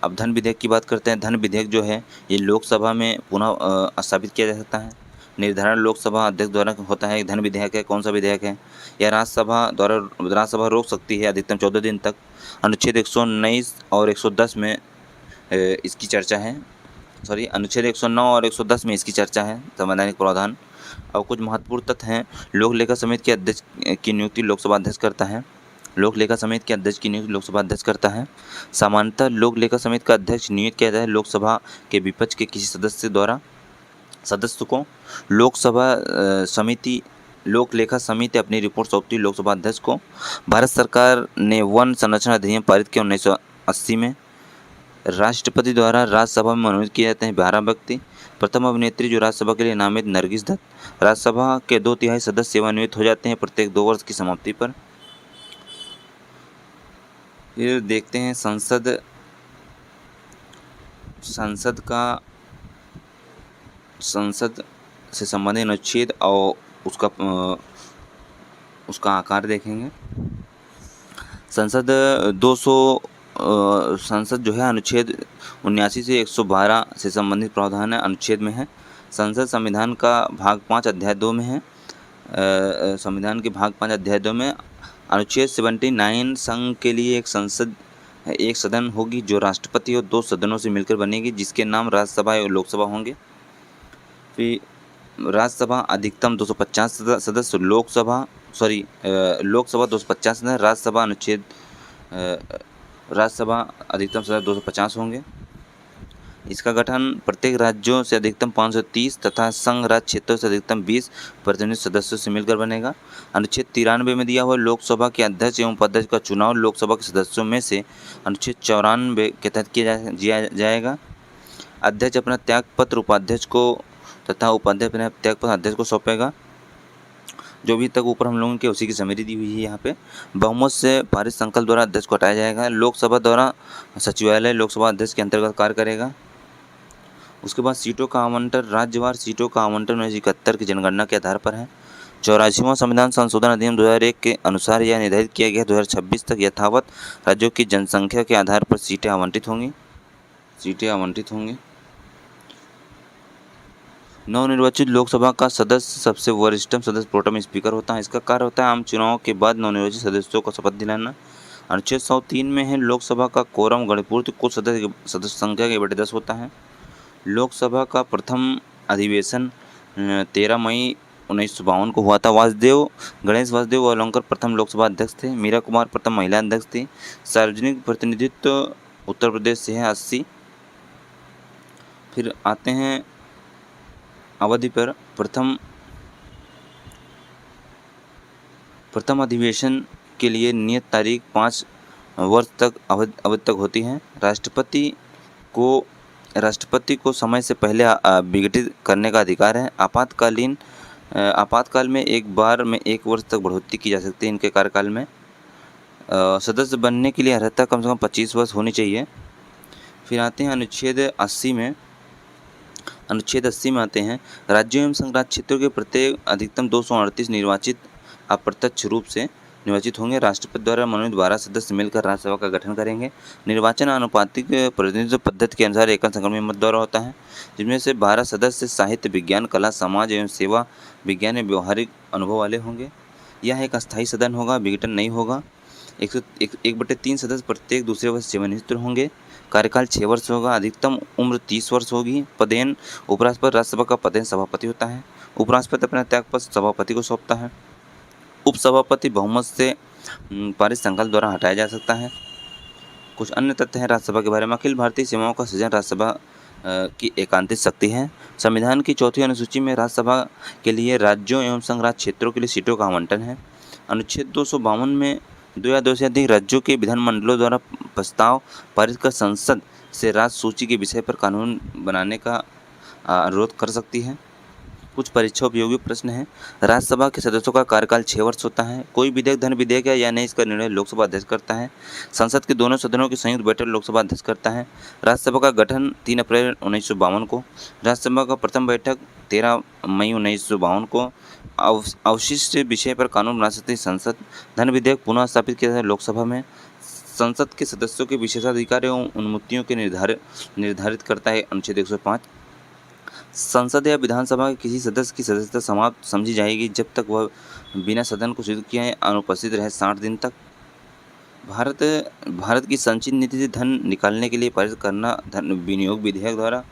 अब धन विधेयक की बात करते हैं। धन विधेयक जो है ये लोकसभा में पुनः स्थापित किया जा सकता है। निर्धारण लोकसभा अध्यक्ष द्वारा होता है। धन विधेयक है, कौन सा विधेयक है? यह राज्यसभा रोक सकती है अधिकतम 14 दिन तक। अनुच्छेद 119 और 110 में इसकी चर्चा है। अनुच्छेद 109 और 110 में इसकी चर्चा है, संवैधानिक प्रावधान। और कुछ महत्वपूर्ण तथ्य हैं। लोक लेखा समिति के अध्यक्ष की नियुक्ति लोकसभा अध्यक्ष करता है। लोक लेखा समिति के अध्यक्ष की नियुक्ति लोकसभा अध्यक्ष करता है। सामान्यतः लोक लेखा समिति का अध्यक्ष नियुक्त किया जाता है लोकसभा के विपक्ष के किसी सदस्य द्वारा। सदस्य को लोक लेखा समिति अपनी रिपोर्ट सौंपती लोकसभा अध्यक्ष को। भारत सरकार ने वन संरक्षण अधिनियम पारित किया 1980 में। राष्ट्रपति द्वारा राज्यसभा में मनोनीत किए जाते हैं 12 व्यक्ति। प्रथम अभिनेत्री जो राज्यसभा के लिए नामित नरगिस दत्त। राज्यसभा के 2/3 सदस्य सेवानिवृत्त हो जाते हैं प्रत्येक 2 वर्ष की समाप्ति पर। फिर देखते हैं संसद से संबंधित अनुच्छेद और उसका आकार देखेंगे। संसद जो है अनुच्छेद 79 से 112 से संबंधित प्रावधान है, अनुच्छेद में है। संसद संविधान का भाग 5 अध्याय 2 में है। संविधान के भाग 5 अध्याय 2 में अनुच्छेद 79 संघ के लिए एक सदन होगी जो राष्ट्रपति और 2 सदनों से मिलकर बनेगी, जिसके नाम राज्यसभा और लोकसभा होंगे। फिर राज्यसभा अधिकतम 250 सदस्य, लोकसभा 250 सदस्य, राज्यसभा अधिकतम सदस्य 250 होंगे। इसका गठन प्रत्येक राज्यों से अधिकतम 530 तथा संघ राज्य क्षेत्रों से अधिकतम 20 प्रतिनिधि सदस्यों से मिलकर बनेगा। अनुच्छेद 93 में दिया हुआ लोकसभा के अध्यक्ष एवं उपाध्यक्ष का चुनाव लोकसभा के सदस्यों में से अनुच्छेद 94 के तहत किया जाएगा। अध्यक्ष अपना त्यागपत्र उपाध्यक्ष को तथा उपाध्यक्ष अपना त्यागपत्र अध्यक्ष को सौंपेगा। जो भी तक ऊपर हम लोगों के उसी की समरी दी हुई है। यहाँ पे बहुमत से पारित संकल्प द्वारा अध्यक्ष को हटाया जाएगा। लोकसभा द्वारा सचिवालय लोकसभा अध्यक्ष के अंतर्गत कार्य करेगा। उसके बाद सीटों का आवंटन, राज्यवार सीटों का आवंटन 1971 की जनगणना के आधार पर है। 84वां संविधान संशोधन अधिनियम 2001 के अनुसार यह निर्धारित किया गया 2026 तक यथावत राज्यों की जनसंख्या के आधार पर सीटें आवंटित होंगी। नवनिर्वाचित लोकसभा का सदस्य सबसे वरिष्ठतम सदस्य प्रोटेम स्पीकर होता है। इसका कार्य होता है आम चुनाव के बाद नवनिर्वाचित सदस्यों को शपथ दिलाना। अनुच्छेद 103 में है लोकसभा का कोरम गणपूर्ति कुल सदस्य संख्या के बटे 10 होता है। लोकसभा का प्रथम अधिवेशन 13 मई 1952 को हुआ था। गणेश वासुदेव वलोंकर प्रथम लोकसभा अध्यक्ष थे। मीरा कुमार प्रथम महिला अध्यक्ष थी। सार्वजनिक प्रतिनिधित्व उत्तर प्रदेश से है 80। फिर आते हैं अवधि पर। प्रथम अधिवेशन के लिए नियत तारीख 5 वर्ष तक अवधि तक होती है। राष्ट्रपति को समय से पहले विघटित करने का अधिकार है। आपातकाल में एक बार में 1 वर्ष तक बढ़ोतरी की जा सकती है इनके कार्यकाल में। सदस्य बनने के लिए अर्हता कम से कम 25 वर्ष होनी चाहिए। फिर आते हैं अनुच्छेद 80 में आते हैं राज्यों एवं संघ राज्य क्षेत्रों के प्रत्येक अधिकतम 238 निर्वाचित अप्रत्यक्ष रूप से निर्वाचित होंगे। राष्ट्रपति द्वारा मनोनीत 12 सदस्य मिलकर राज्यसभा का गठन करेंगे। निर्वाचन आनुपातिक प्रतिनिधित्व पद्धति के अनुसार एकल संक्रमण मत द्वारा होता है, जिनमें से 12 सदस्य साहित्य, विज्ञान, कला, समाज एवं सेवा विज्ञान में व्यवहारिक अनुभव वाले होंगे। यह एक अस्थायी सदन होगा, विघटन नहीं होगा। 1/3 सदस्य प्रत्येक दूसरे वर्ष सेवानिवृत्त होंगे। कार्यकाल 6 वर्ष होगा। अधिकतम उम्र 30 वर्ष होगी। पदेन उपराष्ट्रपति राज्यसभा का पदेन सभापति होता है। उपराष्ट्रपति अपना त्यागपत्र सभापति को सौंपता है। उपसभापति बहुमत से पारित संकल्प द्वारा हटाया जा सकता है। कुछ अन्य तथ्य हैं राज्यसभा के बारे में। अखिल भारतीय सीमाओं का सृजन राज्यसभा की एकांतिक शक्ति है। संविधान की 4वीं अनुसूची में राज्यसभा के लिए राज्यों एवं संघ राज्य क्षेत्रों के लिए सीटों का आवंटन है। अनुच्छेद 252 में 2 या 2 से अधिक राज्यों के विधानमंडलों द्वारा प्रस्ताव पारित कर संसद से राज्य सूची के विषय पर कानून बनाने का अनुरोध कर सकती है। कुछ परीक्षा उपयोगी प्रश्न हैं। राज्यसभा के सदस्यों का कार्यकाल 6 वर्ष होता है। कोई विधेयक धन विधेयक है या नहीं, इसका निर्णय लोकसभा अध्यक्ष करता है। संसद के दोनों सदनों की संयुक्त बैठक लोकसभा अध्यक्ष करता है। राज्यसभा का गठन 3 अप्रैल 1952 को। राज्यसभा का प्रथम बैठक 13 मई 1952 को। अवशिष्ट विषय पर कानून बना सकती संसद। धन विधेयक पुनः स्थापित किया जाता है लोकसभा में। संसद के सदस्यों के विशेषाधिकार एवं अनुमतियों के निर्धारित करता है अनुच्छेद 105। संसद या विधानसभा के किसी सदस्य की सदस्यता समाप्त समझी जाएगी जब तक वह बिना सदन को स्वीकृत किए अनुपस्थित रहे 60 दिन तक। भारत की संचित नीति से धन निकालने के लिए पारित करना धन विनियोग विधेयक द्वारा